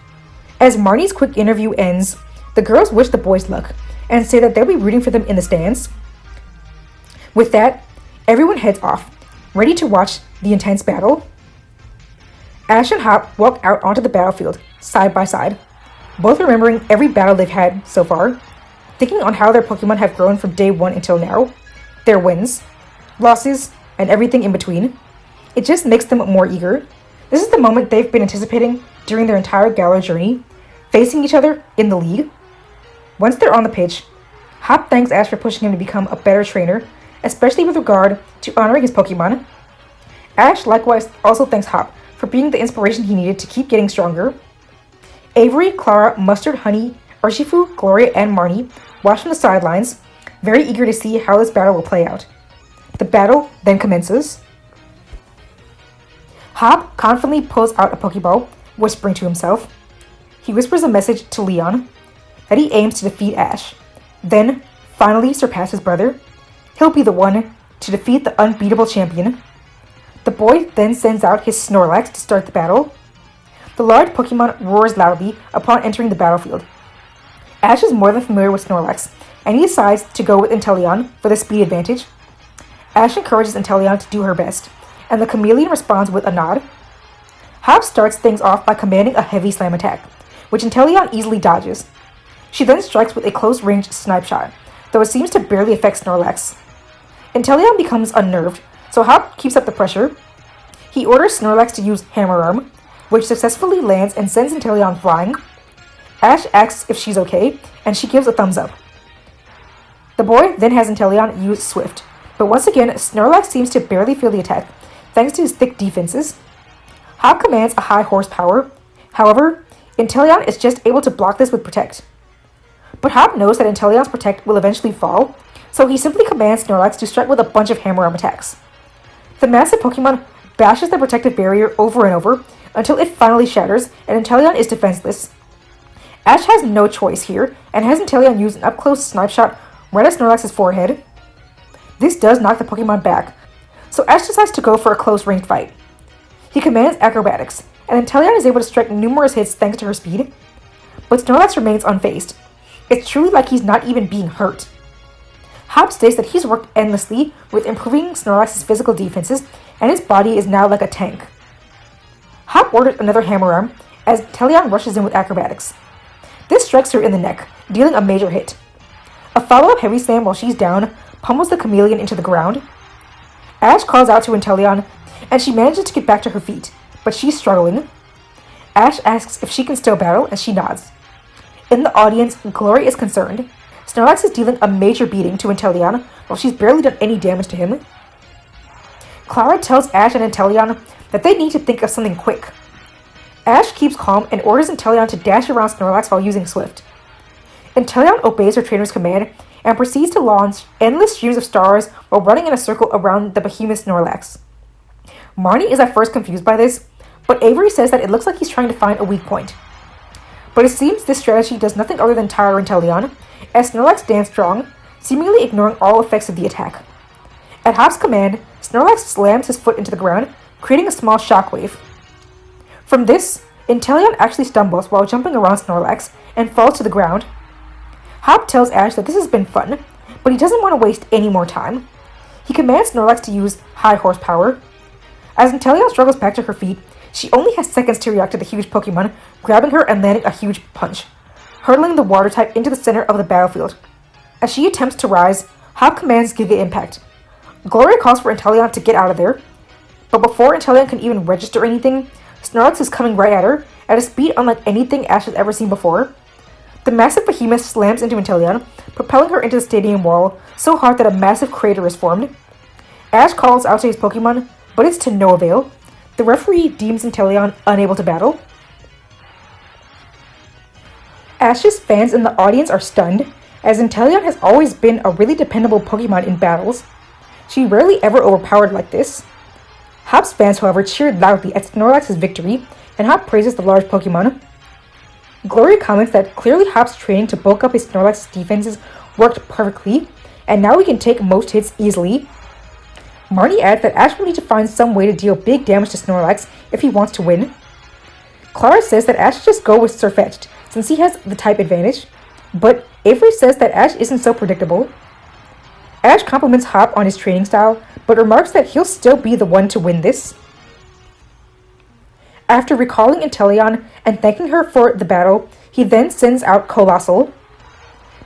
As Marnie's quick interview ends, the girls wish the boys luck, and say that they'll be rooting for them in the stands. With that, everyone heads off, ready to watch the intense battle. Ash and Hop walk out onto the battlefield, side by side, both remembering every battle they've had so far, thinking on how their Pokemon have grown from day 1 until now, their wins, losses, and everything in between. It just makes them more eager. This is the moment they've been anticipating during their entire Galar journey, facing each other in the league. Once they're on the pitch, Hop thanks Ash for pushing him to become a better trainer, especially with regard to honoring his Pokemon. Ash likewise also thanks Hop for being the inspiration he needed to keep getting stronger. Avery, Clara, Mustard, Honey, Urshifu, Gloria, and Marnie watch from the sidelines, very eager to see how this battle will play out. The battle then commences. Hop confidently pulls out a Pokeball, whispering to himself. He whispers a message to Leon that he aims to defeat Ash, then finally surpass his brother. He'll be the one to defeat the unbeatable champion. The boy then sends out his Snorlax to start the battle. The large Pokemon roars loudly upon entering the battlefield. Ash is more than familiar with Snorlax, and he decides to go with Inteleon for the speed advantage. Ash encourages Inteleon to do her best, and the chameleon responds with a nod. Hop starts things off by commanding a heavy slam attack, which Inteleon easily dodges. She then strikes with a close-range snipe shot, though it seems to barely affect Snorlax. Inteleon becomes unnerved, so Hop keeps up the pressure. He orders Snorlax to use Hammer Arm, which successfully lands and sends Inteleon flying. Ash asks if she's okay, and she gives a thumbs up. The boy then has Inteleon use Swift, but once again, Snorlax seems to barely feel the attack, thanks to his thick defenses. Hop commands a high horsepower. However, Inteleon is just able to block this with Protect. But Hop knows that Inteleon's Protect will eventually fall, so he simply commands Snorlax to strike with a bunch of Hammer Arm attacks. The massive Pokemon bashes the protective barrier over and over until it finally shatters and Inteleon is defenseless. Ash has no choice here and has Inteleon use an up-close snipe shot right at Snorlax's forehead. This does knock the Pokemon back, so Ash decides to go for a close-range fight. He commands Acrobatics, and Inteleon is able to strike numerous hits thanks to her speed, but Snorlax remains unfazed. It's truly like he's not even being hurt. Hop states that he's worked endlessly with improving Snorlax's physical defenses, and his body is now like a tank. Hop orders another Hammer Arm as Inteleon rushes in with Acrobatics. This strikes her in the neck, dealing a major hit. A follow-up Heavy Slam while she's down pummels the chameleon into the ground. Ash calls out to Inteleon, and she manages to get back to her feet, but she's struggling. Ash asks if she can still battle, and she nods. In the audience, Gloria is concerned. Snorlax is dealing a major beating to Inteleon while she's barely done any damage to him. Clara tells Ash and Inteleon that they need to think of something quick. Ash keeps calm and orders Inteleon to dash around Snorlax while using Swift. Inteleon obeys her trainer's command and proceeds to launch endless streams of stars while running in a circle around the behemoth Snorlax. Marnie is at first confused by this, but Avery says that it looks like he's trying to find a weak point. But it seems this strategy does nothing other than tire Inteleon, as Snorlax stands strong, seemingly ignoring all effects of the attack. At Hop's command, Snorlax slams his foot into the ground, creating a small shockwave. From this, Inteleon actually stumbles while jumping around Snorlax and falls to the ground. Hop tells Ash that this has been fun, but he doesn't want to waste any more time. He commands Snorlax to use high horsepower. As Inteleon struggles back to her feet, she only has seconds to react to the huge Pokemon, grabbing her and landing a huge punch, hurtling the water type into the center of the battlefield. As she attempts to rise, Hop commands Giga Impact. Gloria calls for Inteleon to get out of there, but before Inteleon can even register anything, Snorlax is coming right at her, at a speed unlike anything Ash has ever seen before. The massive behemoth slams into Inteleon, propelling her into the stadium wall so hard that a massive crater is formed. Ash calls out to his Pokemon, but it's to no avail. The referee deems Inteleon unable to battle. Ash's fans in the audience are stunned, as Inteleon has always been a really dependable Pokemon in battles. She rarely ever overpowered like this. Hop's fans, however, cheered loudly at Snorlax's victory, and Hop praises the large Pokemon. Gloria comments that clearly Hop's training to bulk up his Snorlax's defenses worked perfectly, and now he can take most hits easily. Marnie adds that Ash will need to find some way to deal big damage to Snorlax if he wants to win. Clara says that Ash should just go with Surfetched, since he has the type advantage, but Avery says that Ash isn't so predictable. Ash compliments Hop on his training style, but remarks that he'll still be the one to win this. After recalling Inteleon and thanking her for the battle, he then sends out Colossal.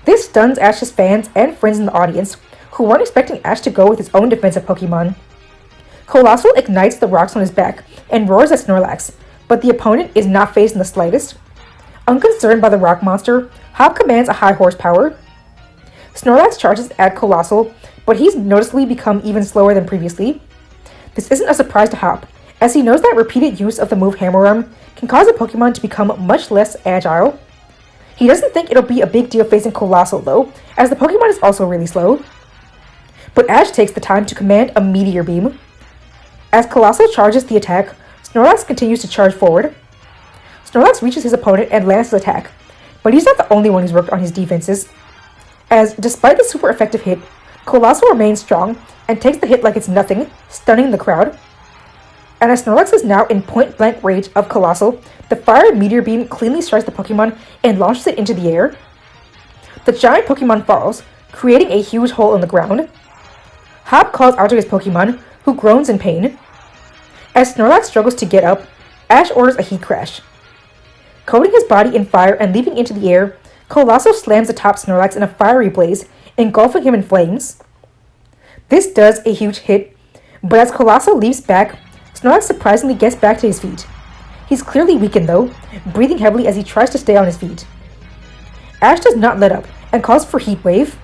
This stuns Ash's fans and friends in the audience, who weren't expecting Ash to go with his own defensive Pokemon. Colossal ignites the rocks on his back and roars at Snorlax, but the opponent is not phased in the slightest. Unconcerned by the rock monster, Hop commands a high horsepower. Snorlax charges at Colossal, but he's noticeably become even slower than previously. This isn't a surprise to Hop, as he knows that repeated use of the move Hammer Arm can cause a Pokemon to become much less agile. He doesn't think it'll be a big deal facing Colossal though, as the Pokemon is also really slow. But Ash takes the time to command a Meteor Beam. As Colossal charges the attack, Snorlax continues to charge forward. Snorlax reaches his opponent and lands his attack, but he's not the only one who's worked on his defenses, as despite the super effective hit, Colossal remains strong and takes the hit like it's nothing, stunning the crowd. And as Snorlax is now in point-blank range of Colossal, the Fire Meteor Beam cleanly strikes the Pokemon and launches it into the air. The giant Pokemon falls, creating a huge hole in the ground. Hop calls out to his Pokemon, who groans in pain. As Snorlax struggles to get up, Ash orders a Heat Crash. Coating his body in fire and leaping into the air, Colossal slams atop Snorlax in a fiery blaze, engulfing him in flames. This does a huge hit, but as Colossal leaps back, Snorlax surprisingly gets back to his feet. He's clearly weakened though, breathing heavily as he tries to stay on his feet. Ash does not let up and calls for Heat Wave.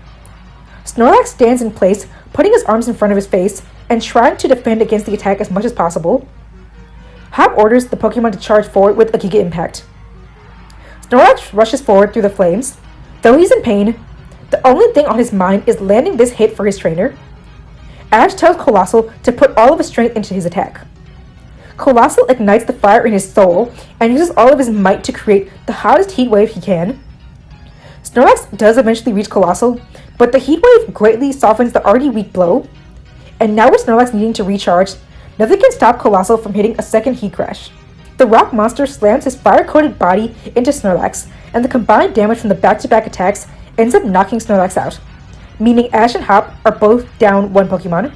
Snorlax stands in place, putting his arms in front of his face and trying to defend against the attack as much as possible. Hop orders the Pokemon to charge forward with a Giga Impact. Snorlax rushes forward through the flames. Though he's in pain, the only thing on his mind is landing this hit for his trainer. Ash tells Colossal to put all of his strength into his attack. Colossal ignites the fire in his soul and uses all of his might to create the hottest heat wave he can. Snorlax does eventually reach Colossal, but the heat wave greatly softens the already weak blow. And now with Snorlax needing to recharge, nothing can stop Colossal from hitting a second Heat Crash. The rock monster slams his fire-coated body into Snorlax, and the combined damage from the back-to-back attacks ends up knocking Snorlax out, meaning Ash and Hop are both down one Pokemon.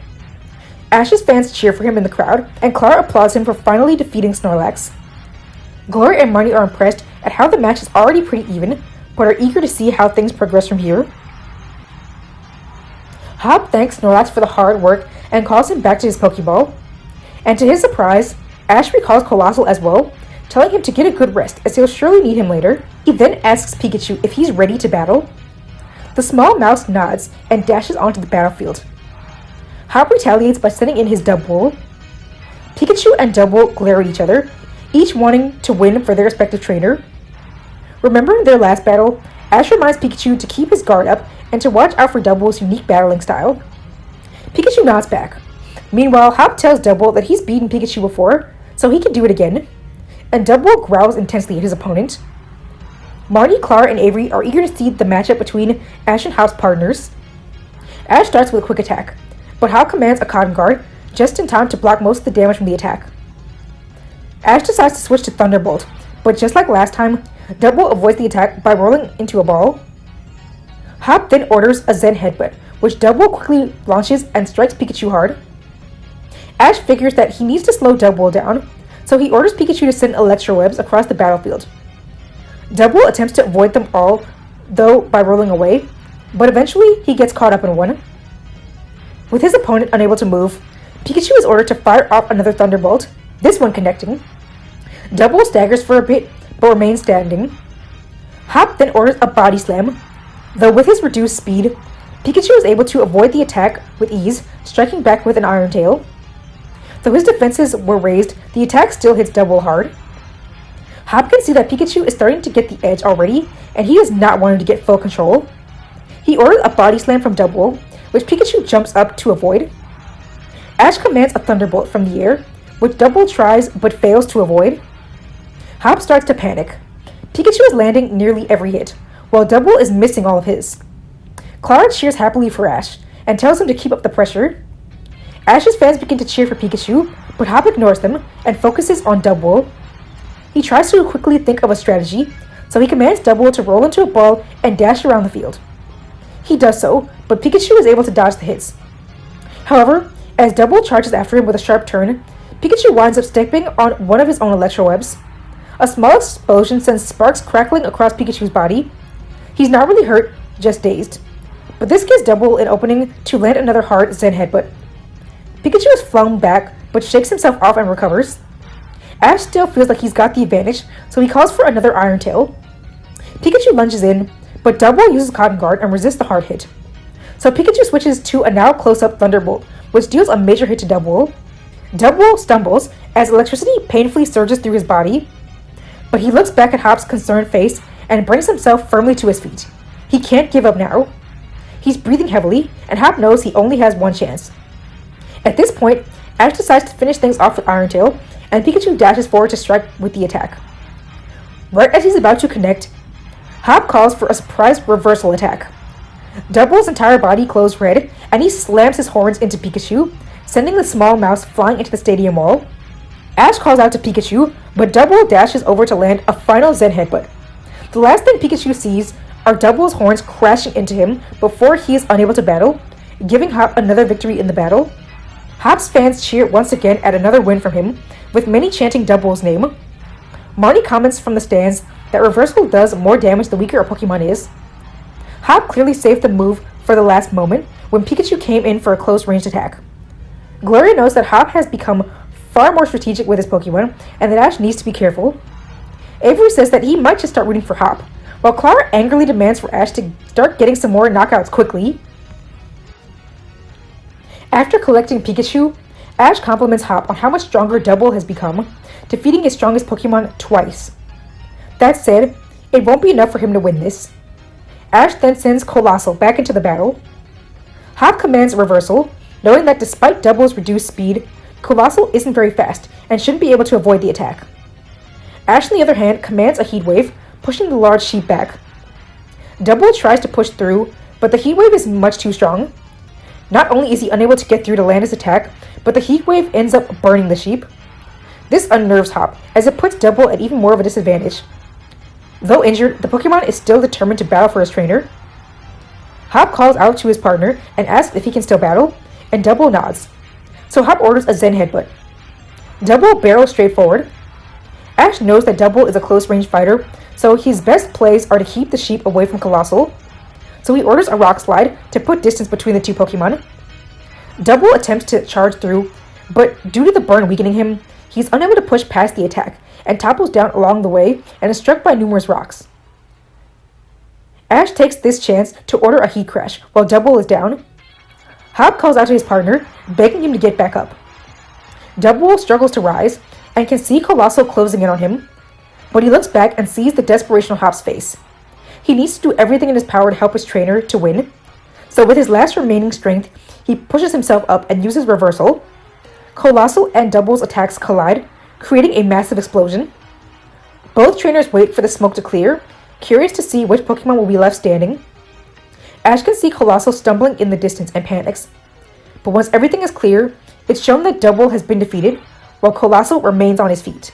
Ash's fans cheer for him in the crowd, and Clara applauds him for finally defeating Snorlax. Gloria and Marnie are impressed at how the match is already pretty even, but are eager to see how things progress from here. Hop thanks Snorlax for the hard work and calls him back to his Pokeball. And to his surprise, Ash recalls Colossal as well, telling him to get a good rest as he'll surely need him later. He then asks Pikachu if he's ready to battle. The small mouse nods and dashes onto the battlefield. Hop retaliates by sending in his Double. Pikachu and Double glare at each other, each wanting to win for their respective trainer. Remembering their last battle, Ash reminds Pikachu to keep his guard up and to watch out for Double's unique battling style. Pikachu nods back. Meanwhile, Hop tells Double that he's beaten Pikachu before, so he can do it again, and Double growls intensely at his opponent. Marnie, Clara, and Avery are eager to see the matchup between Ash and Hop's partners. Ash starts with a quick attack, but Hop commands a Cotton Guard just in time to block most of the damage from the attack. Ash decides to switch to Thunderbolt, but just like last time, Double avoids the attack by rolling into a ball. Hop then orders a Zen Headbutt, which Double quickly launches and strikes Pikachu hard. Ash figures that he needs to slow Double down, so he orders Pikachu to send Electro Webs across the battlefield. Double attempts to avoid them all, though by rolling away, but eventually he gets caught up in one. With his opponent unable to move, Pikachu is ordered to fire off another Thunderbolt, this one connecting. Double staggers for a bit, but remains standing. Hop then orders a Body Slam, though with his reduced speed, Pikachu is able to avoid the attack with ease, striking back with an Iron Tail. Though his defenses were raised, the attack still hits Double hard. Hop can see that Pikachu is starting to get the edge already, and he is not wanting to get full control. He orders a Body Slam from Double, which Pikachu jumps up to avoid. Ash commands a Thunderbolt from the air, which Double tries but fails to avoid. Hop starts to panic. Pikachu is landing nearly every hit, while Double is missing all of his. Clara cheers happily for Ash, and tells him to keep up the pressure. Ash's fans begin to cheer for Pikachu, but Hop ignores them and focuses on Double. He tries to quickly think of a strategy, so he commands Double to roll into a ball and dash around the field. He does so, but Pikachu is able to dodge the hits. However, as Double charges after him with a sharp turn, Pikachu winds up stepping on one of his own Electro Webs. A small explosion sends sparks crackling across Pikachu's body. He's not really hurt, just dazed. But this gives Double an opening to land another hard Zen Headbutt. Pikachu is flung back, but shakes himself off and recovers. Ash still feels like he's got the advantage, so he calls for another Iron Tail. Pikachu lunges in, but Double uses Cotton Guard and resists the hard hit. So Pikachu switches to a now close-up Thunderbolt, which deals a major hit to Double. Double stumbles as electricity painfully surges through his body, but he looks back at Hop's concerned face and brings himself firmly to his feet. He can't give up now. He's breathing heavily, and Hop knows he only has one chance. At this point, Ash decides to finish things off with Iron Tail, and Pikachu dashes forward to strike with the attack. Right as he's about to connect, Hop calls for a surprise reversal attack. Double's entire body glows red, and he slams his horns into Pikachu, sending the small mouse flying into the stadium wall. Ash calls out to Pikachu, but Double dashes over to land a final Zen Headbutt. The last thing Pikachu sees are Double's horns crashing into him before he is unable to battle, giving Hop another victory in the battle. Hop's fans cheer once again at another win from him, with many chanting Double's name. Marnie comments from the stands that reversal does more damage the weaker a Pokemon is. Hop clearly saved the move for the last moment when Pikachu came in for a close-ranged attack. Gloria knows that Hop has become far more strategic with his Pokemon and that Ash needs to be careful. Avery says that he might just start rooting for Hop, while Clara angrily demands for Ash to start getting some more knockouts quickly. After collecting Pikachu, Ash compliments Hop on how much stronger Double has become, defeating his strongest Pokemon twice. That said, it won't be enough for him to win this. Ash then sends Colossal back into the battle. Hop commands reversal, knowing that despite Double's reduced speed, Colossal isn't very fast and shouldn't be able to avoid the attack. Ash, on the other hand, commands a Heat Wave, pushing the large sheep back. Double tries to push through, but the Heat Wave is much too strong. Not only is he unable to get through to land his attack, but the Heat Wave ends up burning the sheep. This unnerves Hop, as it puts Double at even more of a disadvantage. Though injured, the Pokemon is still determined to battle for his trainer. Hop calls out to his partner and asks if he can still battle, and Double nods. So Hop orders a Zen Headbutt. Double barrels straight forward. Ash knows that Double is a close-range fighter, so his best plays are to keep the sheep away from Colossal. So he orders a Rock Slide to put distance between the two Pokemon. Double attempts to charge through, but due to the burn weakening him, he's unable to push past the attack, and topples down along the way and is struck by numerous rocks. Ash takes this chance to order a heat crash while Double is down. Hop calls out to his partner, begging him to get back up. Double struggles to rise and can see Colossal closing in on him, but he looks back and sees the desperation on Hop's face. He needs to do everything in his power to help his trainer to win, so with his last remaining strength, he pushes himself up and uses reversal. Colossal and Double's attacks collide, creating a massive explosion. Both trainers wait for the smoke to clear, curious to see which Pokemon will be left standing. Ash can see Colossal stumbling in the distance and panics, but once everything is clear, it's shown that Double has been defeated, while Colossal remains on his feet.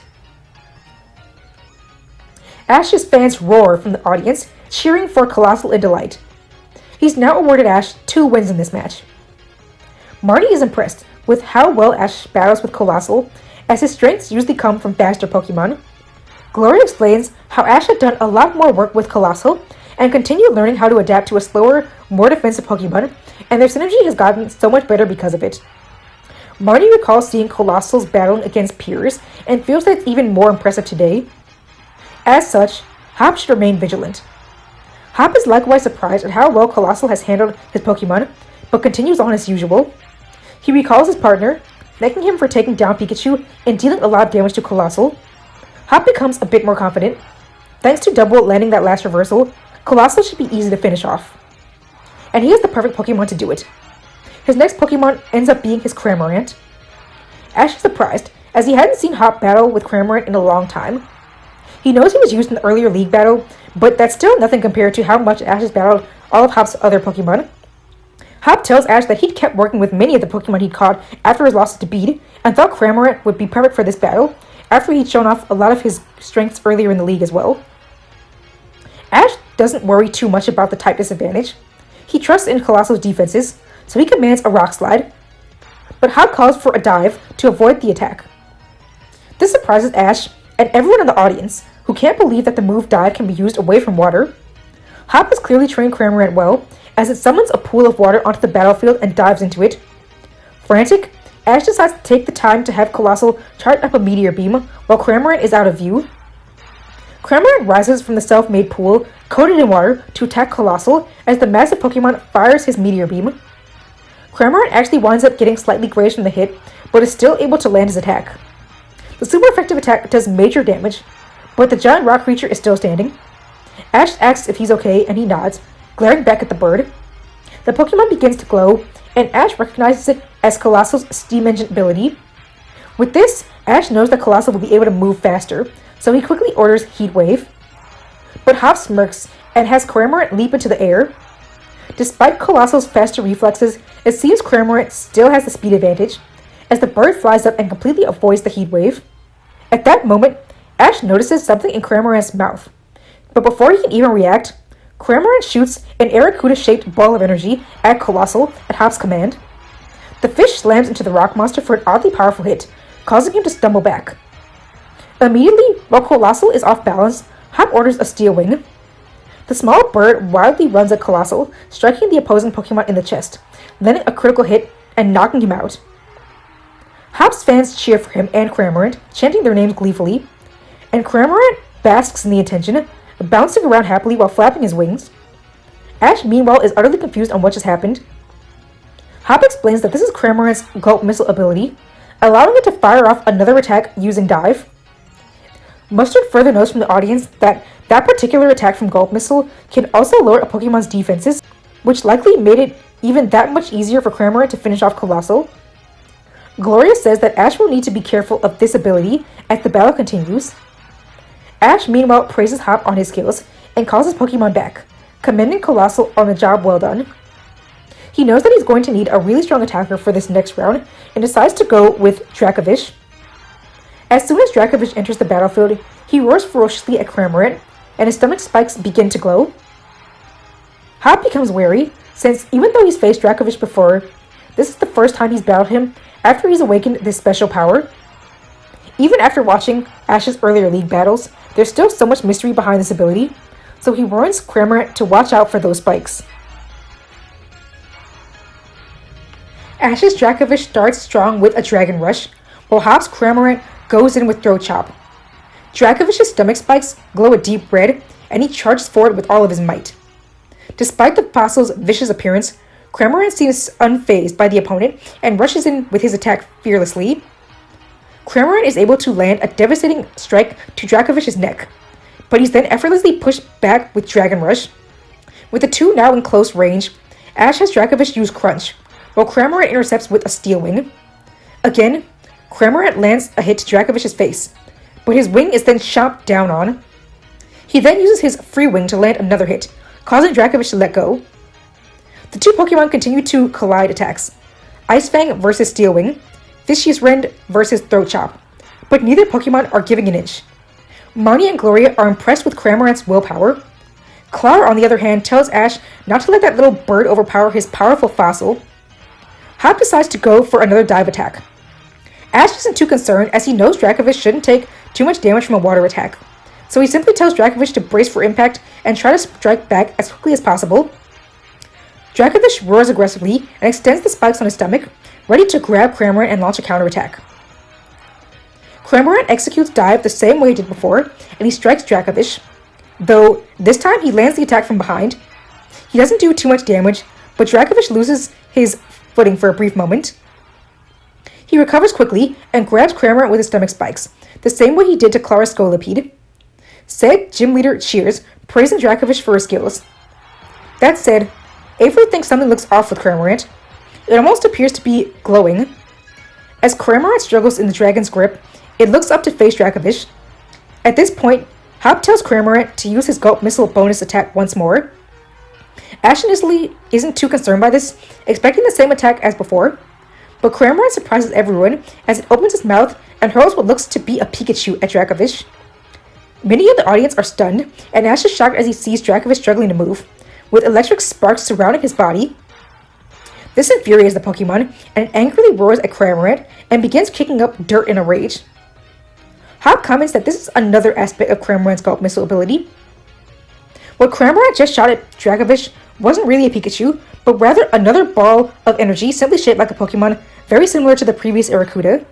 Ash's fans roar from the audience, cheering for Colossal in delight. He's now awarded Ash 2 wins in this match. Marnie is impressed with how well Ash battles with Colossal, as his strengths usually come from faster Pokemon. Gloria explains how Ash had done a lot more work with Colossal and continued learning how to adapt to a slower, more defensive Pokemon, and their synergy has gotten so much better because of it. Marnie recalls seeing Colossal's battling against peers and feels that it's even more impressive today. As such, Hop should remain vigilant. Hop is likewise surprised at how well Colossal has handled his Pokemon, but continues on as usual. He recalls his partner, thanking him for taking down Pikachu and dealing a lot of damage to Colossal. Hop becomes a bit more confident. Thanks to Double landing that last reversal, Colossal should be easy to finish off. And he is the perfect Pokemon to do it. His next Pokemon ends up being his Cramorant. Ash is surprised, as he hadn't seen Hop battle with Cramorant in a long time. He knows he was used in the earlier league battle, but that's still nothing compared to how much Ash has battled all of Hop's other Pokemon. Hop tells Ash that he'd kept working with many of the Pokemon he'd caught after his losses to Bede, and thought Cramorant would be perfect for this battle, after he'd shown off a lot of his strengths earlier in the league as well. Ash doesn't worry too much about the type disadvantage. He trusts in Colossal's defenses, so he commands a Rock Slide, but Hop calls for a dive to avoid the attack. This surprises Ash and everyone in the audience, who can't believe that the move Dive can be used away from water. Hop has clearly trained Cramorant well, as it summons a pool of water onto the battlefield and dives into it. Frantic, Ash decides to take the time to have Colossal charge up a Meteor Beam while Cramorant is out of view. Cramorant rises from the self-made pool, coated in water, to attack Colossal as the massive Pokemon fires his Meteor Beam. Cramorant actually winds up getting slightly grazed from the hit, but is still able to land his attack. The super effective attack does major damage, but the giant rock creature is still standing. Ash asks if he's okay, and he nods, glaring back at the bird. The Pokemon begins to glow, and Ash recognizes it as Colossal's steam engine ability. With this, Ash knows that Colossal will be able to move faster, so he quickly orders Heat Wave. But Hop smirks and has Cramorant leap into the air. Despite Colossal's faster reflexes, it seems Cramorant still has the speed advantage, as the bird flies up and completely avoids the Heat Wave. At that moment, Ash notices something in Cramorant's mouth, but before he can even react, Cramorant shoots an Arrokuda-shaped ball of energy at Colossal at Hop's command. The fish slams into the rock monster for an oddly powerful hit, causing him to stumble back. Immediately, while Colossal is off balance, Hop orders a Steel Wing. The small bird wildly runs at Colossal, striking the opposing Pokemon in the chest, landing a critical hit and knocking him out. Hop's fans cheer for him and Cramorant, chanting their names gleefully, and Cramorant basks in the attention, bouncing around happily while flapping his wings. Ash, meanwhile, is utterly confused on what just happened. Hop explains that this is Cramorant's Gulp Missile ability, allowing it to fire off another attack using Dive. Mustard further notes from the audience that that particular attack from Gulp Missile can also lower a Pokemon's defenses, which likely made it even that much easier for Cramorant to finish off Colossal. Gloria says that Ash will need to be careful of this ability as the battle continues. Ash meanwhile praises Hop on his skills and calls his Pokemon back, commending Colossal on a job well done. He knows that he's going to need a really strong attacker for this next round and decides to go with Dracovish. As soon as Dracovish enters the battlefield, he roars ferociously at Cramorant, and his stomach spikes begin to glow. Hop becomes wary, since even though he's faced Dracovish before, this is the first time he's battled him after he's awakened this special power. Even after watching Ash's earlier league battles, there's still so much mystery behind this ability, so he warns Cramorant to watch out for those spikes. Ash's Dracovish starts strong with a Dragon Rush, while Hop's Cramorant goes in with Throat Chop. Dracovish's stomach spikes glow a deep red, and he charges forward with all of his might. Despite the fossil's vicious appearance, Cramorant seems unfazed by the opponent and rushes in with his attack fearlessly. Cramorant is able to land a devastating strike to Dracovish's neck, but he's then effortlessly pushed back with Dragon Rush. With the two now in close range, Ash has Dracovish use Crunch, while Cramorant intercepts with a Steel Wing. Again, Cramorant lands a hit to Dracovish's face, but his wing is then chopped down on. He then uses his free wing to land another hit, causing Dracovish to let go. The two Pokemon continue to collide attacks, Ice Fang versus Steel Wing, Vicious Rend versus Throat Chop, but neither Pokemon are giving an inch. Marnie and Gloria are impressed with Cramorant's willpower. Galar, on the other hand, tells Ash not to let that little bird overpower his powerful fossil. Hop decides to go for another dive attack. Ash isn't too concerned as he knows Dracovish shouldn't take too much damage from a water attack, so he simply tells Dracovish to brace for impact and try to strike back as quickly as possible. Dracovish roars aggressively and extends the spikes on his stomach, ready to grab Cramorant and launch a counterattack. Cramorant executes dive the same way he did before, and he strikes Dracovish, though this time he lands the attack from behind. He doesn't do too much damage, but Dracovish loses his footing for a brief moment. He recovers quickly and grabs Cramorant with his stomach spikes, the same way he did to Clara's Scolipede. Said gym leader cheers, praising Dracovish for his skills. That said, Avery thinks something looks off with Cramorant. It almost appears to be glowing. As Cramorant struggles in the dragon's grip, it looks up to face Dracovish. At this point, Hop tells Cramorant to use his Gulp Missile bonus attack once more. Ash initially isn't too concerned by this, expecting the same attack as before, but Cramorant surprises everyone as it opens its mouth and hurls what looks to be a Pikachu at Dracovish. Many in the audience are stunned, and Ash is shocked as he sees Dracovish struggling to move, with electric sparks surrounding his body. This infuriates the Pokemon, and it angrily roars at Cramorant and begins kicking up dirt in a rage. Hop comments that this is another aspect of Cramorant's Gulp Missile ability. What Cramorant just shot at Dracovish wasn't really a Pikachu, but rather another ball of energy simply shaped like a Pokemon very similar to the previous Arrokuda.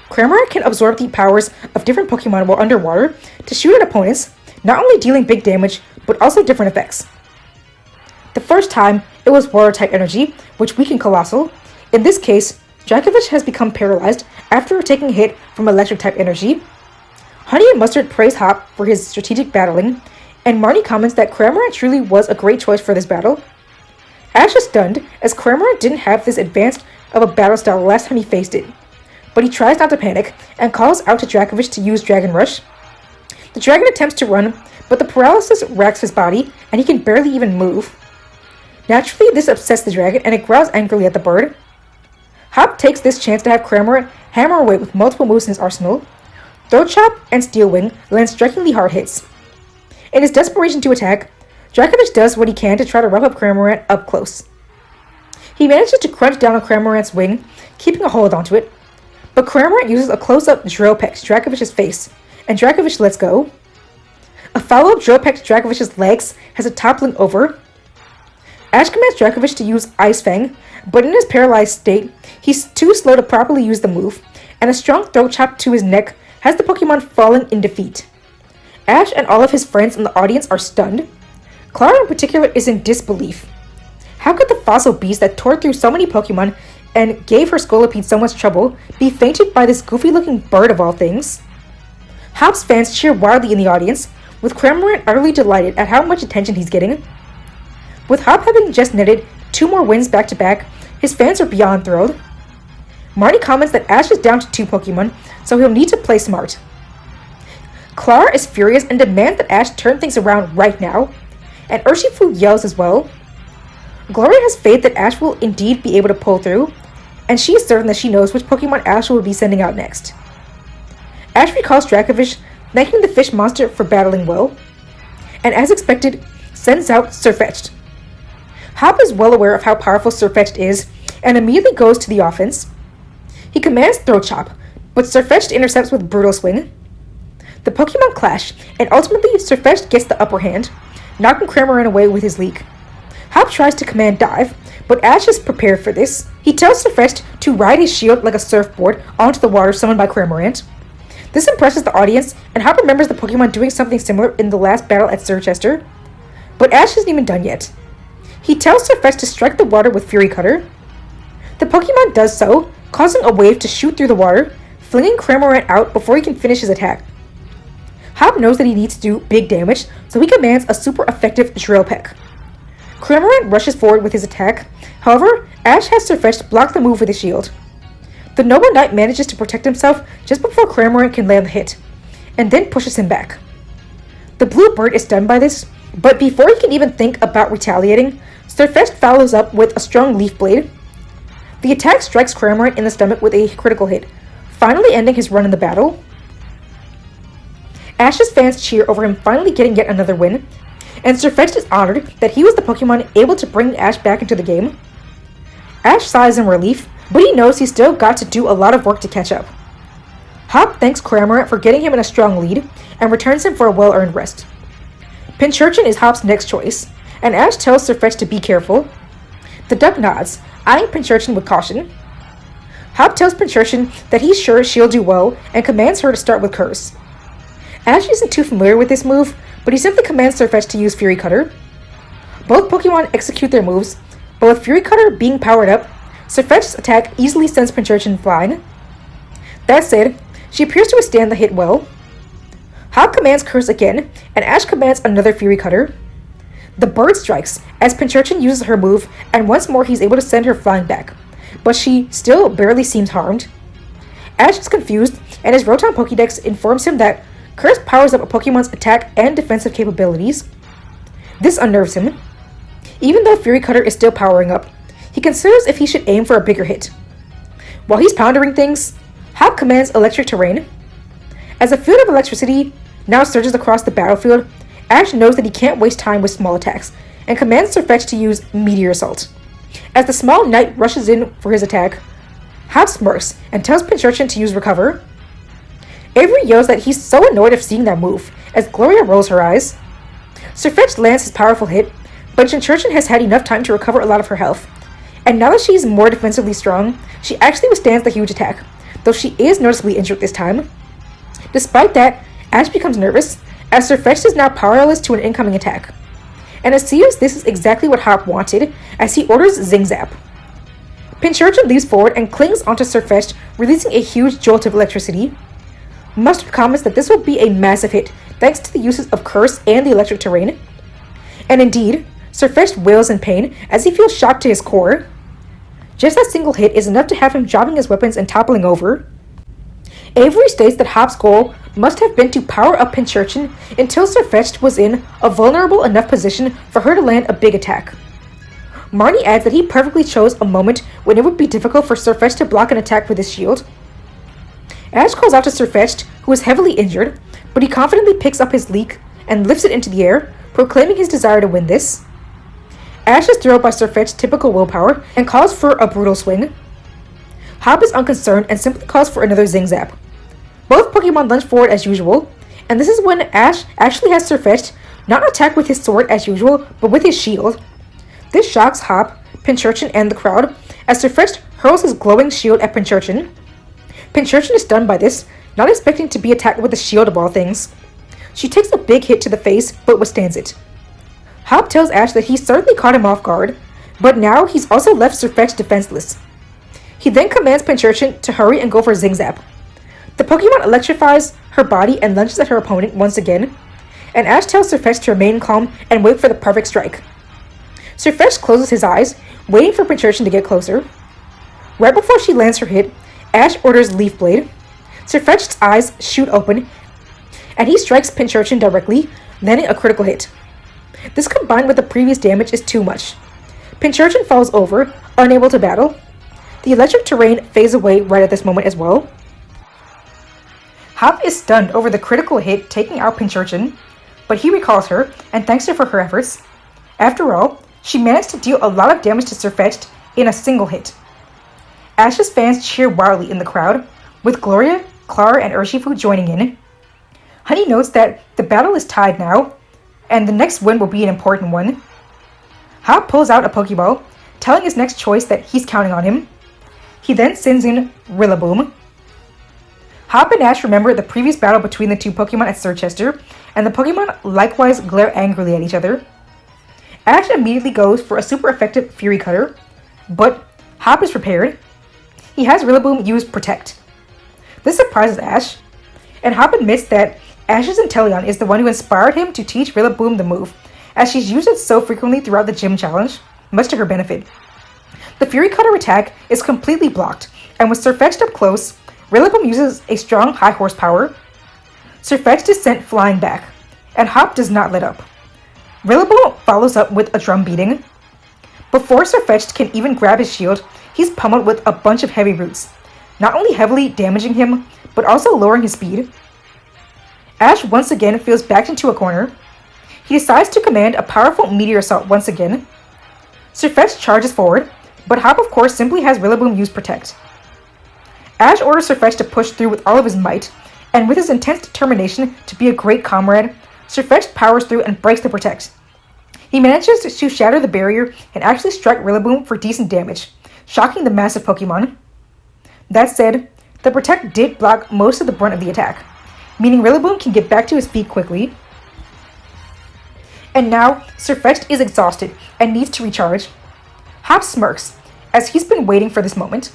Cramorant can absorb the powers of different Pokemon while underwater to shoot at opponents, not only dealing big damage, but also different effects. The first time, it was Water-type energy, which weakened Colossal. In this case, Dracovish has become paralyzed after taking a hit from Electric-type energy. Honey and Mustard praise Hop for his strategic battling, and Marnie comments that Cramorant truly was a great choice for this battle. Ash is stunned, as Cramorant didn't have this advanced of a battle style last time he faced it, but he tries not to panic and calls out to Dracovish to use Dragon Rush. The dragon attempts to run, but the paralysis racks his body, and he can barely even move. Naturally, this upsets the dragon, and it growls angrily at the bird. Hop takes this chance to have Cramorant hammer away with multiple moves in his arsenal. Throat Chop and Steel Wing land strikingly hard hits. In his desperation to attack, Dracovish does what he can to try to rough up Cramorant up close. He manages to crunch down on Cramorant's wing, keeping a hold onto it, but Cramorant uses a close-up drill peck to Dracovish's face, and Dracovish lets go. A follow-up drill peck to Dracovish's legs has a toppling over. Ash commands Dracovish to use Ice Fang, but in his paralyzed state, he's too slow to properly use the move, and a strong throat chop to his neck has the Pokemon falling in defeat. Ash and all of his friends in the audience are stunned. Clara in particular is in disbelief. How could the fossil beast that tore through so many Pokemon and gave her Scolipede so much trouble be fainted by this goofy-looking bird of all things? Hop's fans cheer wildly in the audience, with Cramorant utterly delighted at how much attention he's getting. With Hop having just netted 2 more wins back-to-back, his fans are beyond thrilled. Marnie comments that Ash is down to 2 Pokemon, so he'll need to play smart. Clara is furious and demands that Ash turn things around right now, and Urshifu yells as well. Gloria has faith that Ash will indeed be able to pull through, and she is certain that she knows which Pokemon Ash will be sending out next. Ash recalls Dracovish, thanking the fish monster for battling well, and as expected, sends out Sirfetch'd. Hop is well aware of how powerful Sirfetch'd is, and immediately goes to the offense. He commands Throat Chop, but Sirfetch'd intercepts with Brutal Swing. The Pokemon clash, and ultimately Sirfetch'd gets the upper hand, knocking Cramorant away with his leak. Hop tries to command Dive, but Ash is prepared for this. He tells Sirfetch'd to ride his shield like a surfboard onto the water summoned by Cramorant. This impresses the audience, and Hop remembers the Pokemon doing something similar in the last battle at Sirchester. But Ash isn't even done yet. He tells Surfetch to strike the water with Fury Cutter. The Pokemon does so, causing a wave to shoot through the water, flinging Cramorant out before he can finish his attack. Hop knows that he needs to do big damage, so he commands a super effective Drill Peck. Cramorant rushes forward with his attack, however, Ash has Surfetch block the move with his shield. The Noble Knight manages to protect himself just before Cramorant can land the hit, and then pushes him back. The Blue Bird is stunned by this, but before he can even think about retaliating, Surfetch follows up with a strong Leaf Blade. The attack strikes Cramorant in the stomach with a critical hit, finally ending his run in the battle. Ash's fans cheer over him finally getting yet another win, and Surfetch is honored that he was the Pokemon able to bring Ash back into the game. Ash sighs in relief, but he knows he's still got to do a lot of work to catch up. Hop thanks Cramorant for getting him in a strong lead, and returns him for a well-earned rest. Pincurchin is Hop's next choice, and Ash tells Surfetch to be careful. The duck nods, eyeing Pincurchin with caution. Hop tells Pincurchin that he's sure she'll do well, and commands her to start with Curse. Ash isn't too familiar with this move, but he simply commands Surfetch to use Fury Cutter. Both Pokemon execute their moves, but with Fury Cutter being powered up, Surfetch's attack easily sends Pincurchin flying. That said, she appears to withstand the hit well. Hop commands Curse again, and Ash commands another Fury Cutter. The bird strikes, as Pincurchin uses her move, and once more he's able to send her flying back, but she still barely seems harmed. Ash is confused, and his Rotom Pokédex informs him that Curse powers up a Pokemon's attack and defensive capabilities. This unnerves him. Even though Fury Cutter is still powering up, he considers if he should aim for a bigger hit. While he's pondering things, Hop commands Electric Terrain. As a field of electricity now surges across the battlefield, Ash knows that he can't waste time with small attacks, and commands Surfetch to use Meteor Assault. As the small knight rushes in for his attack, Hop smirks and tells Pincurchin to use Recover. Avery yells that he's so annoyed of seeing that move, as Gloria rolls her eyes. Surfetch lands his powerful hit, but Pincurchin has had enough time to recover a lot of her health, and now that she's more defensively strong, she actually withstands the huge attack, though she is noticeably injured this time. Despite that, Ash becomes nervous, as Surfetch is now powerless to an incoming attack. And it seems this is exactly what Hop wanted, as he orders Zing Zap. Pincurchin leaps forward and clings onto Surfetch, releasing a huge jolt of electricity. Mustard comments that this will be a massive hit, thanks to the uses of Curse and the Electric Terrain. And indeed, Surfetch wails in pain as he feels shocked to his core. Just that single hit is enough to have him dropping his weapons and toppling over. Avery states that Hop's goal must have been to power up Pincurchin until Surfetch was in a vulnerable enough position for her to land a big attack. Marnie adds that he perfectly chose a moment when it would be difficult for Surfetch to block an attack with his shield. Ash calls out to Surfetch, who is heavily injured, but he confidently picks up his leek and lifts it into the air, proclaiming his desire to win this. Ash is thrilled by Surfetch's typical willpower and calls for a brutal swing. Hop is unconcerned and simply calls for another Zing Zap. Both Pokemon lunge forward as usual, and this is when Ash actually has Surfetch not attack with his sword as usual, but with his shield. This shocks Hop, Pincurchin, and the crowd, as Surfetch hurls his glowing shield at Pincurchin. Pincurchin is stunned by this, not expecting to be attacked with a shield of all things. She takes a big hit to the face, but withstands it. Hop tells Ash that he certainly caught him off guard, but now he's also left Surfetch defenseless. He then commands Pincurchin to hurry and go for Zing Zap. The Pokemon electrifies her body and lunges at her opponent once again, and Ash tells Surfetch to remain calm and wait for the perfect strike. Surfetch closes his eyes, waiting for Pincurchin to get closer. Right before she lands her hit, Ash orders Leaf Blade. Surfetch's eyes shoot open, and he strikes Pincurchin directly, landing a critical hit. This combined with the previous damage is too much. Pincurchin falls over, unable to battle. The Electric Terrain fades away right at this moment as well. Hop is stunned over the critical hit taking out Pincurchin, but he recalls her and thanks her for her efforts. After all, she managed to deal a lot of damage to Surfetch in a single hit. Ash's fans cheer wildly in the crowd, with Gloria, Clara, and Urshifu joining in. Honey notes that the battle is tied now, and the next win will be an important one. Hop pulls out a Pokeball, telling his next choice that he's counting on him. He then sends in Rillaboom. Hop and Ash remember the previous battle between the two Pokemon at Sirchester, and the Pokemon likewise glare angrily at each other. Ash immediately goes for a super effective Fury Cutter, but Hop is prepared. He has Rillaboom use Protect. This surprises Ash, and Hop admits that Ash's Inteleon is the one who inspired him to teach Rillaboom the move, as she's used it so frequently throughout the gym challenge, much to her benefit. The Fury Cutter attack is completely blocked, and with Sirfetch'd up close, Rillaboom uses a strong high horsepower. Sirfetch'd is sent flying back, and Hop does not let up. Rillaboom follows up with a drum beating. Before Sirfetch'd can even grab his shield, he's pummeled with a bunch of heavy roots, not only heavily damaging him, but also lowering his speed. Ash once again feels backed into a corner. He decides to command a powerful Meteor Assault once again. Sirfetch'd charges forward, but Hop of course simply has Rillaboom use Protect. Ash orders Sirfetch'd to push through with all of his might, and with his intense determination to be a great comrade, Sirfetch'd powers through and breaks the Protect. He manages to shatter the barrier and actually strike Rillaboom for decent damage, shocking the massive Pokemon. That said, the Protect did block most of the brunt of the attack, meaning Rillaboom can get back to his feet quickly. And now, Sirfetch'd is exhausted and needs to recharge. Hop smirks, as he's been waiting for this moment.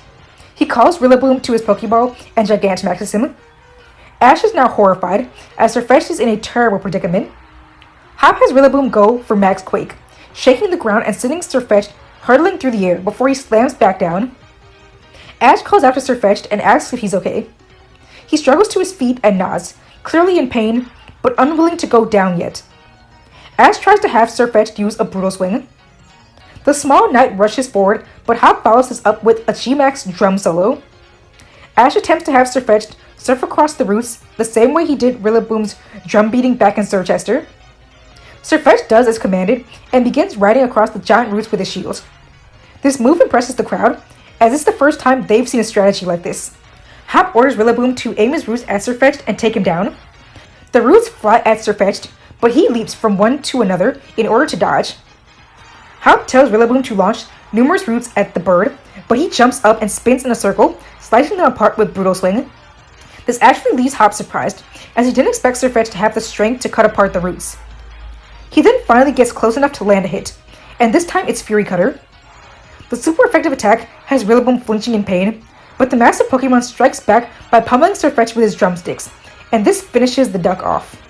He calls Rillaboom to his Pokeball and Gigantamaxes him. Ash is now horrified, as Sirfetch'd is in a terrible predicament. Hop has Rillaboom go for Max Quake, shaking the ground and sending Sirfetch'd hurtling through the air before he slams back down. Ash calls out to Sirfetch'd and asks if he's okay. He struggles to his feet and nods, clearly in pain, but unwilling to go down yet. Ash tries to have Sirfetch'd use a Brutal Swing. The small knight rushes forward, but Hop follows this up with a G-Max drum solo. Ash attempts to have Sirfetch'd surf across the roots the same way he did Rillaboom's drum beating back in Sirchester. Sirfetch'd does as commanded and begins riding across the giant roots with his shield. This move impresses the crowd, as it's the first time they've seen a strategy like this. Hop orders Rillaboom to aim his roots at Sirfetch'd and take him down. The roots fly at Sirfetch'd, but he leaps from one to another in order to dodge. Hop tells Rillaboom to launch numerous roots at the bird, but he jumps up and spins in a circle, slicing them apart with Brutal Swing. This actually leaves Hop surprised, as he didn't expect Sirfetch'd to have the strength to cut apart the roots. He then finally gets close enough to land a hit, and this time it's Fury Cutter. The super effective attack has Rillaboom flinching in pain, but the massive Pokemon strikes back by pummeling Sirfetch'd with his drumsticks, and this finishes the duck off.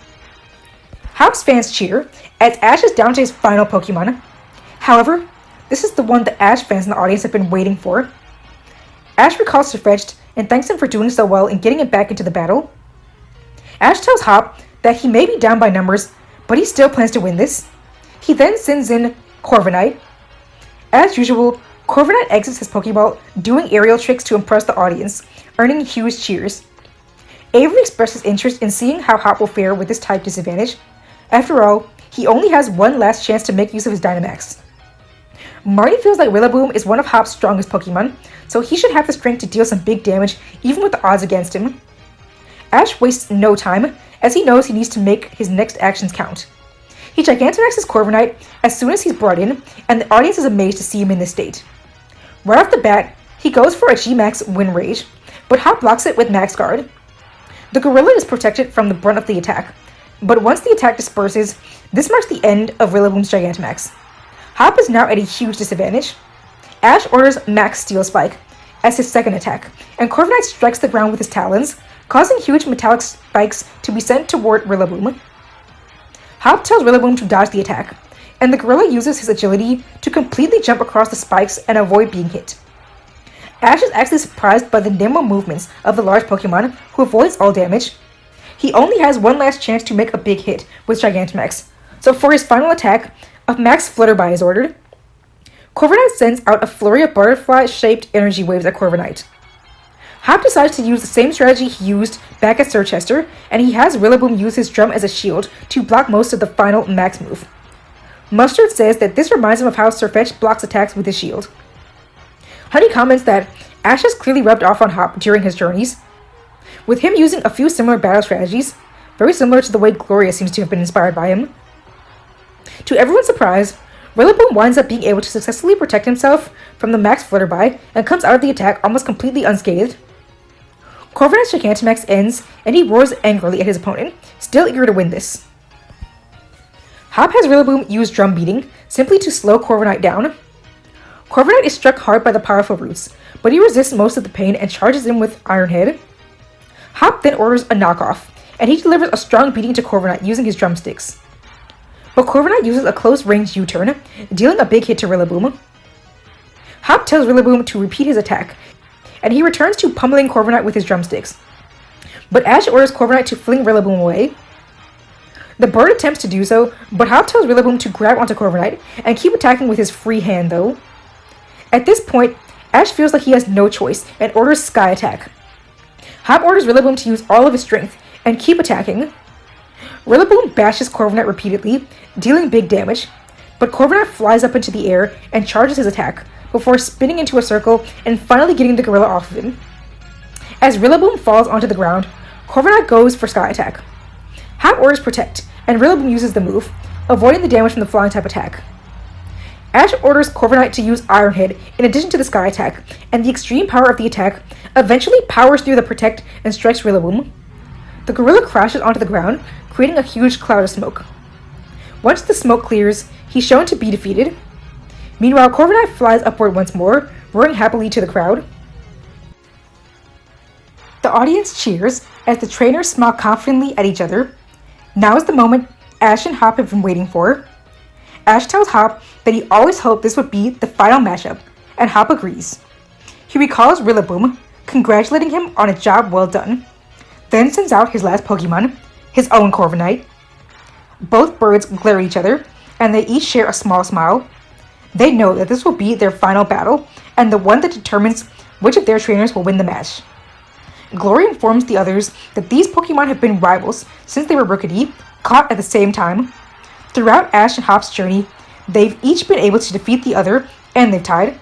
Hop's fans cheer, as Ash is down to his final Pokemon. However, this is the one that Ash fans in the audience have been waiting for. Ash recalls Sirfetch'd and thanks him for doing so well in getting it back into the battle. Ash tells Hop that he may be down by numbers, but he still plans to win this. He then sends in Corviknight. As usual, Corviknight exits his Pokeball, doing aerial tricks to impress the audience, earning huge cheers. Avery expresses interest in seeing how Hop will fare with this type disadvantage. After all, he only has one last chance to make use of his Dynamax. Marnie feels like Rillaboom is one of Hop's strongest Pokemon, so he should have the strength to deal some big damage even with the odds against him. Ash wastes no time, as he knows he needs to make his next actions count. He Gigantamaxes Corviknight as soon as he's brought in, and the audience is amazed to see him in this state. Right off the bat, he goes for a G-Max Wind Rage, but Hop blocks it with Max Guard. The Gorilla is protected from the brunt of the attack, but once the attack disperses, this marks the end of Rillaboom's Gigantamax. Hop is now at a huge disadvantage. Ash orders Max Steel Spike as his second attack, and Corviknight strikes the ground with his talons, causing huge metallic spikes to be sent toward Rillaboom. Hop tells Rillaboom to dodge the attack, and the gorilla uses his agility to completely jump across the spikes and avoid being hit. Ash is actually surprised by the nimble movements of the large Pokemon, who avoids all damage. He only has one last chance to make a big hit with Gigantamax, so for his final attack, a Max Flutterby is ordered. Corviknight sends out a flurry of butterfly-shaped energy waves at Corviknight. Hop decides to use the same strategy he used back at Sirchester, and he has Rillaboom use his drum as a shield to block most of the final Max move. Mustard says that this reminds him of how Sirfetch'd blocks attacks with his shield. Honey comments that Ash has clearly rubbed off on Hop during his journeys, with him using a few similar battle strategies, very similar to the way Gloria seems to have been inspired by him. To everyone's surprise, Rillaboom winds up being able to successfully protect himself from the Max Flutterby and comes out of the attack almost completely unscathed. Corviknight's Gigantamax ends, and he roars angrily at his opponent, still eager to win this. Hop has Rillaboom use Drum Beating, simply to slow Corviknight down. Corviknight is struck hard by the powerful roots, but he resists most of the pain and charges in with Iron Head. Hop then orders a knockoff, and he delivers a strong beating to Corviknight using his drumsticks. But Corviknight uses a close-range U-turn, dealing a big hit to Rillaboom. Hop tells Rillaboom to repeat his attack, and he returns to pummeling Corviknight with his drumsticks. But Ash orders Corviknight to fling Rillaboom away. The bird attempts to do so, but Hop tells Rillaboom to grab onto Corviknight and keep attacking with his free hand though. At this point, Ash feels like he has no choice and orders Sky Attack. Hop orders Rillaboom to use all of his strength and keep attacking. Rillaboom bashes Corviknight repeatedly, dealing big damage, but Corviknight flies up into the air and charges his attack before spinning into a circle and finally getting the gorilla off of him. As Rillaboom falls onto the ground, Corviknight goes for Sky Attack. Hop orders Protect, and Rillaboom uses the move, avoiding the damage from the flying type attack. Ash orders Corviknight to use Iron Head in addition to the Sky Attack, and the extreme power of the attack eventually powers through the Protect and strikes Rillaboom. The gorilla crashes onto the ground, creating a huge cloud of smoke. Once the smoke clears, he's shown to be defeated. Meanwhile, Corviknight flies upward once more, roaring happily to the crowd. The audience cheers as the trainers smile confidently at each other. Now is the moment Ash and Hop have been waiting for. Ash tells Hop that he always hoped this would be the final matchup, and Hop agrees. He recalls Rillaboom, congratulating him on a job well done, then sends out his last Pokemon, his own Corviknight. Both birds glare at each other, and they each share a small smile. They know that this will be their final battle, and the one that determines which of their trainers will win the match. Gloria informs the others that these Pokemon have been rivals since they were Rookidee, caught at the same time. Throughout Ash and Hop's journey, they've each been able to defeat the other, and they've tied.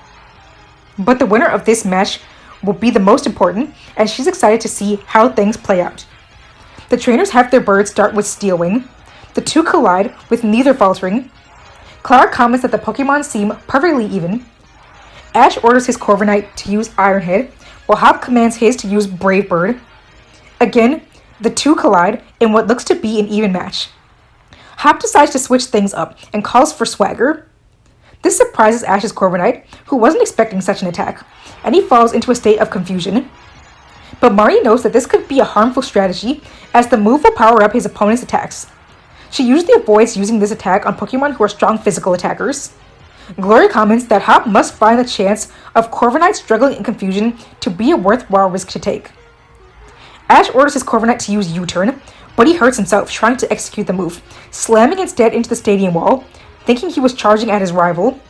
But the winner of this match will be the most important, and she's excited to see how things play out. The trainers have their birds start with Steel Wing. The two collide, with neither faltering. Clara comments that the Pokemon seem perfectly even. Ash orders his Corviknight to use Iron Head, while Hop commands his to use Brave Bird. Again, the two collide in what looks to be an even match. Hop decides to switch things up and calls for Swagger. This surprises Ash's Corviknight, who wasn't expecting such an attack, and he falls into a state of confusion. But Marnie knows that this could be a harmful strategy, as the move will power up his opponent's attacks. She usually avoids using this attack on Pokemon who are strong physical attackers. Gloria comments that Hop must find the chance of Corviknight struggling in confusion to be a worthwhile risk to take. Ash orders his Corviknight to use U-turn, but he hurts himself trying to execute the move, slamming instead into the stadium wall, thinking he was charging at his rival.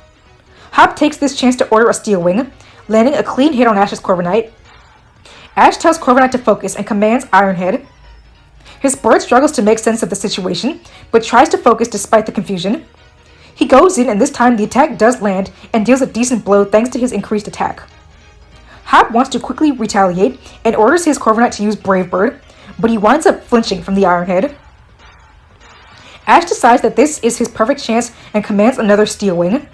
Hop takes this chance to order a Steel Wing, landing a clean hit on Ash's Corviknight. Ash tells Corviknight to focus and commands Iron Head. His bird struggles to make sense of the situation, but tries to focus despite the confusion. He goes in, and this time the attack does land and deals a decent blow thanks to his increased attack. Hop wants to quickly retaliate and orders his Corviknight to use Brave Bird, but he winds up flinching from the Iron Head. Ash decides that this is his perfect chance and commands another Steel Wing.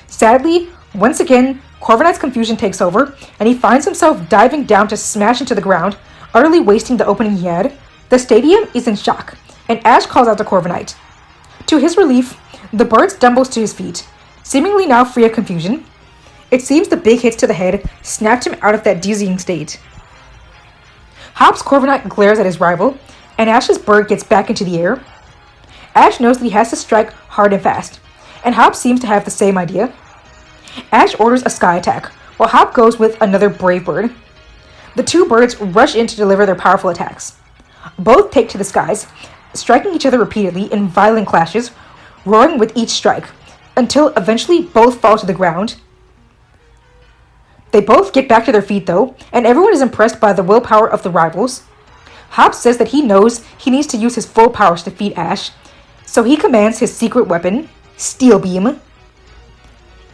Sadly, once again, Corviknight's confusion takes over, and he finds himself diving down to smash into the ground, utterly wasting the opening he had. The stadium is in shock, and Ash calls out to Corviknight. To his relief, the bird stumbles to his feet, seemingly now free of confusion. It seems the big hits to the head snapped him out of that dizzying state. Hop's Corviknight glares at his rival, and Ash's bird gets back into the air. Ash knows that he has to strike hard and fast, and Hop seems to have the same idea. Ash orders a Sky Attack, while Hop goes with another Brave Bird. The two birds rush in to deliver their powerful attacks. Both take to the skies, striking each other repeatedly in violent clashes, roaring with each strike, until eventually both fall to the ground. They both get back to their feet though, and everyone is impressed by the willpower of the rivals. Hop says that he knows he needs to use his full powers to defeat Ash, so he commands his secret weapon, Steel Beam.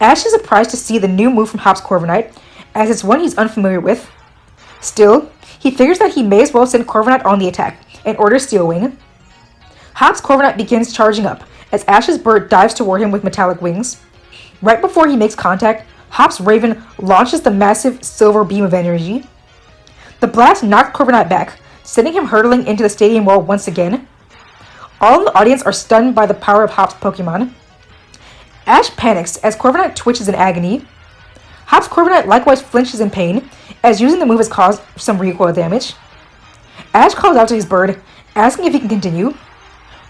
Ash is surprised to see the new move from Hop's Corviknight, as it's one he's unfamiliar with. Still, he figures that he may as well send Corviknight on the attack, and orders Steel Wing. Hop's Corviknight begins charging up, as Ash's bird dives toward him with metallic wings. Right before he makes contact, Hop's Raven launches the massive silver beam of energy. The blast knocked Corviknight back, sending him hurtling into the stadium wall once again. All in the audience are stunned by the power of Hop's Pokemon. Ash panics as Corviknight twitches in agony. Hop's Corviknight likewise flinches in pain, as using the move has caused some recoil damage. Ash calls out to his bird, asking if he can continue.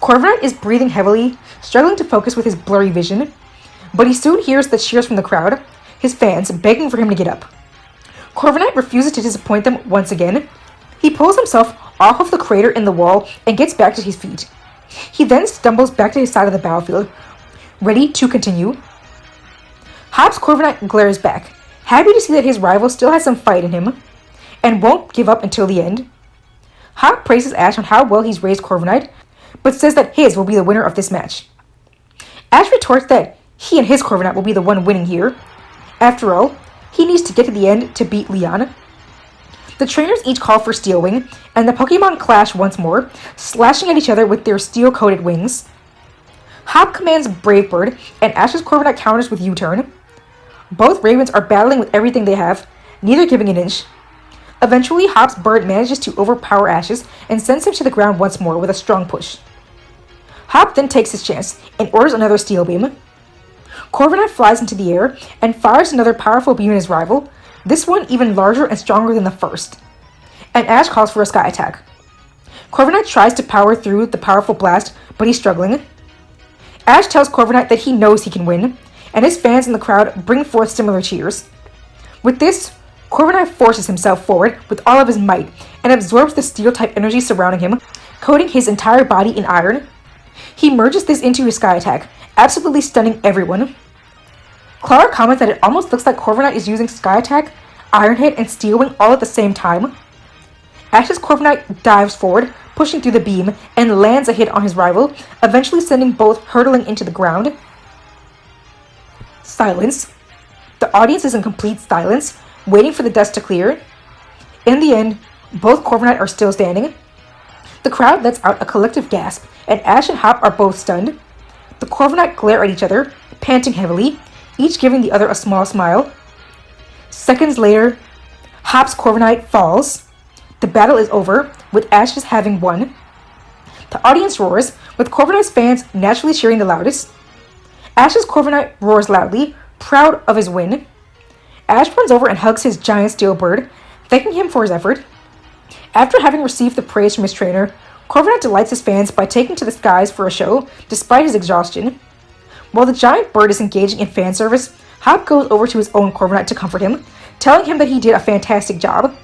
Corviknight is breathing heavily, struggling to focus with his blurry vision, but he soon hears the cheers from the crowd, his fans begging for him to get up. Corviknight refuses to disappoint them once again. He pulls himself off of the crater in the wall and gets back to his feet. He then stumbles back to his side of the battlefield, ready to continue. Hop's Corviknight glares back, happy to see that his rival still has some fight in him, and won't give up until the end. Hop praises Ash on how well he's raised Corviknight, but says that his will be the winner of this match. Ash retorts that he and his Corviknight will be the one winning here. After all, he needs to get to the end to beat Leon. The trainers each call for Steel Wing, and the Pokemon clash once more, slashing at each other with their steel-coated wings. Hop commands Brave Bird, and Ash's Corviknight counters with U-Turn. Both Ravens are battling with everything they have, neither giving an inch. Eventually, Hop's bird manages to overpower Ash's and sends him to the ground once more with a strong push. Hop then takes his chance and orders another Steel Beam. Corviknight flies into the air and fires another powerful beam at his rival, this one even larger and stronger than the first. And Ash calls for a Sky Attack. Corviknight tries to power through the powerful blast, but he's struggling. Ash tells Corviknight that he knows he can win, and his fans in the crowd bring forth similar cheers. With this, Corviknight forces himself forward with all of his might and absorbs the steel-type energy surrounding him, coating his entire body in iron. He merges this into his Sky Attack, absolutely stunning everyone. Clara comments that it almost looks like Corviknight is using Sky Attack, Iron Hit, and Steel Wing all at the same time. Ash's Corviknight dives forward, pushing through the beam, and lands a hit on his rival, eventually sending both hurtling into the ground. Silence. The audience is in complete silence, waiting for the dust to clear. In the end, both Corviknight are still standing. The crowd lets out a collective gasp, and Ash and Hop are both stunned. The Corviknight glare at each other, panting heavily, each giving the other a small smile. Seconds later, Hop's Corviknight falls. The battle is over, with Ash's having won. The audience roars, with Corviknight's fans naturally cheering the loudest. Ash's Corviknight roars loudly, proud of his win. Ash runs over and hugs his giant steel bird, thanking him for his effort. After having received the praise from his trainer, Corviknight delights his fans by taking to the skies for a show, despite his exhaustion. While the giant bird is engaging in fan service, Hop goes over to his own Corviknight to comfort him, telling him that he did a fantastic job.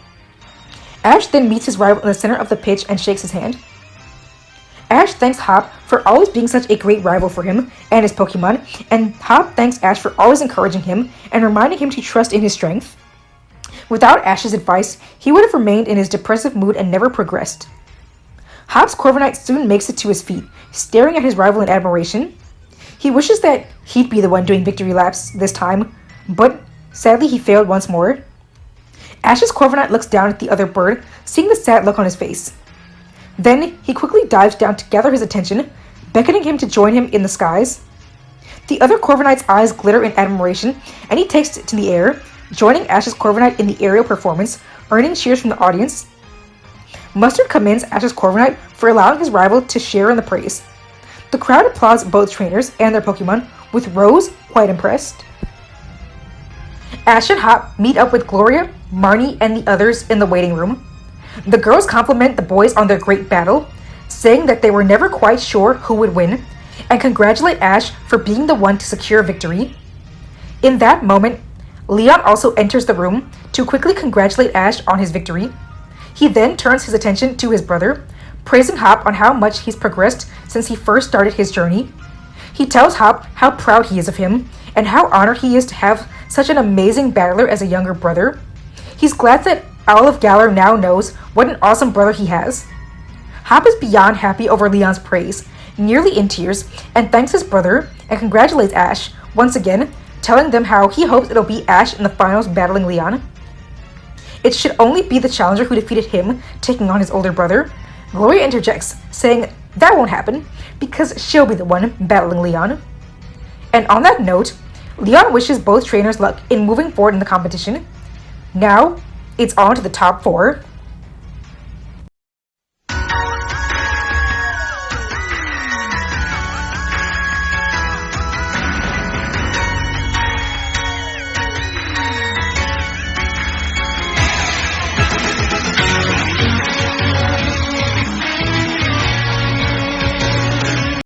Ash then meets his rival in the center of the pitch and shakes his hand. Ash thanks Hop for always being such a great rival for him and his Pokemon, and Hop thanks Ash for always encouraging him and reminding him to trust in his strength. Without Ash's advice, he would have remained in his depressive mood and never progressed. Hop's Corviknight soon makes it to his feet, staring at his rival in admiration. He wishes that he'd be the one doing victory laps this time, but sadly he failed once more. Ash's Corviknight looks down at the other bird, seeing the sad look on his face. Then he quickly dives down to gather his attention, beckoning him to join him in the skies. The other Corviknight's eyes glitter in admiration, and he takes it to the air, joining Ash's Corviknight in the aerial performance, earning cheers from the audience. Mustard commends Ash's Corviknight for allowing his rival to share in the praise. The crowd applauds both trainers and their Pokemon, with Rose quite impressed. Ash and Hop meet up with Gloria, Marnie, and the others in the waiting room. The girls compliment the boys on their great battle, saying that they were never quite sure who would win, and congratulate Ash for being the one to secure victory. In that moment, Leon also enters the room to quickly congratulate Ash on his victory. He then turns his attention to his brother, praising Hop on how much he's progressed since he first started his journey. He tells Hop how proud he is of him, and how honored he is to have such an amazing battler as a younger brother. He's glad that all of Galar now knows what an awesome brother he has. Hop is beyond happy over Leon's praise, nearly in tears, and thanks his brother and congratulates Ash, once again, telling them how he hopes it'll be Ash in the finals battling Leon. It should only be the challenger who defeated him taking on his older brother. Gloria interjects, saying that won't happen, because she'll be the one battling Leon. And on that note, Leon wishes both trainers luck in moving forward in the competition. Now, it's on to the top 4.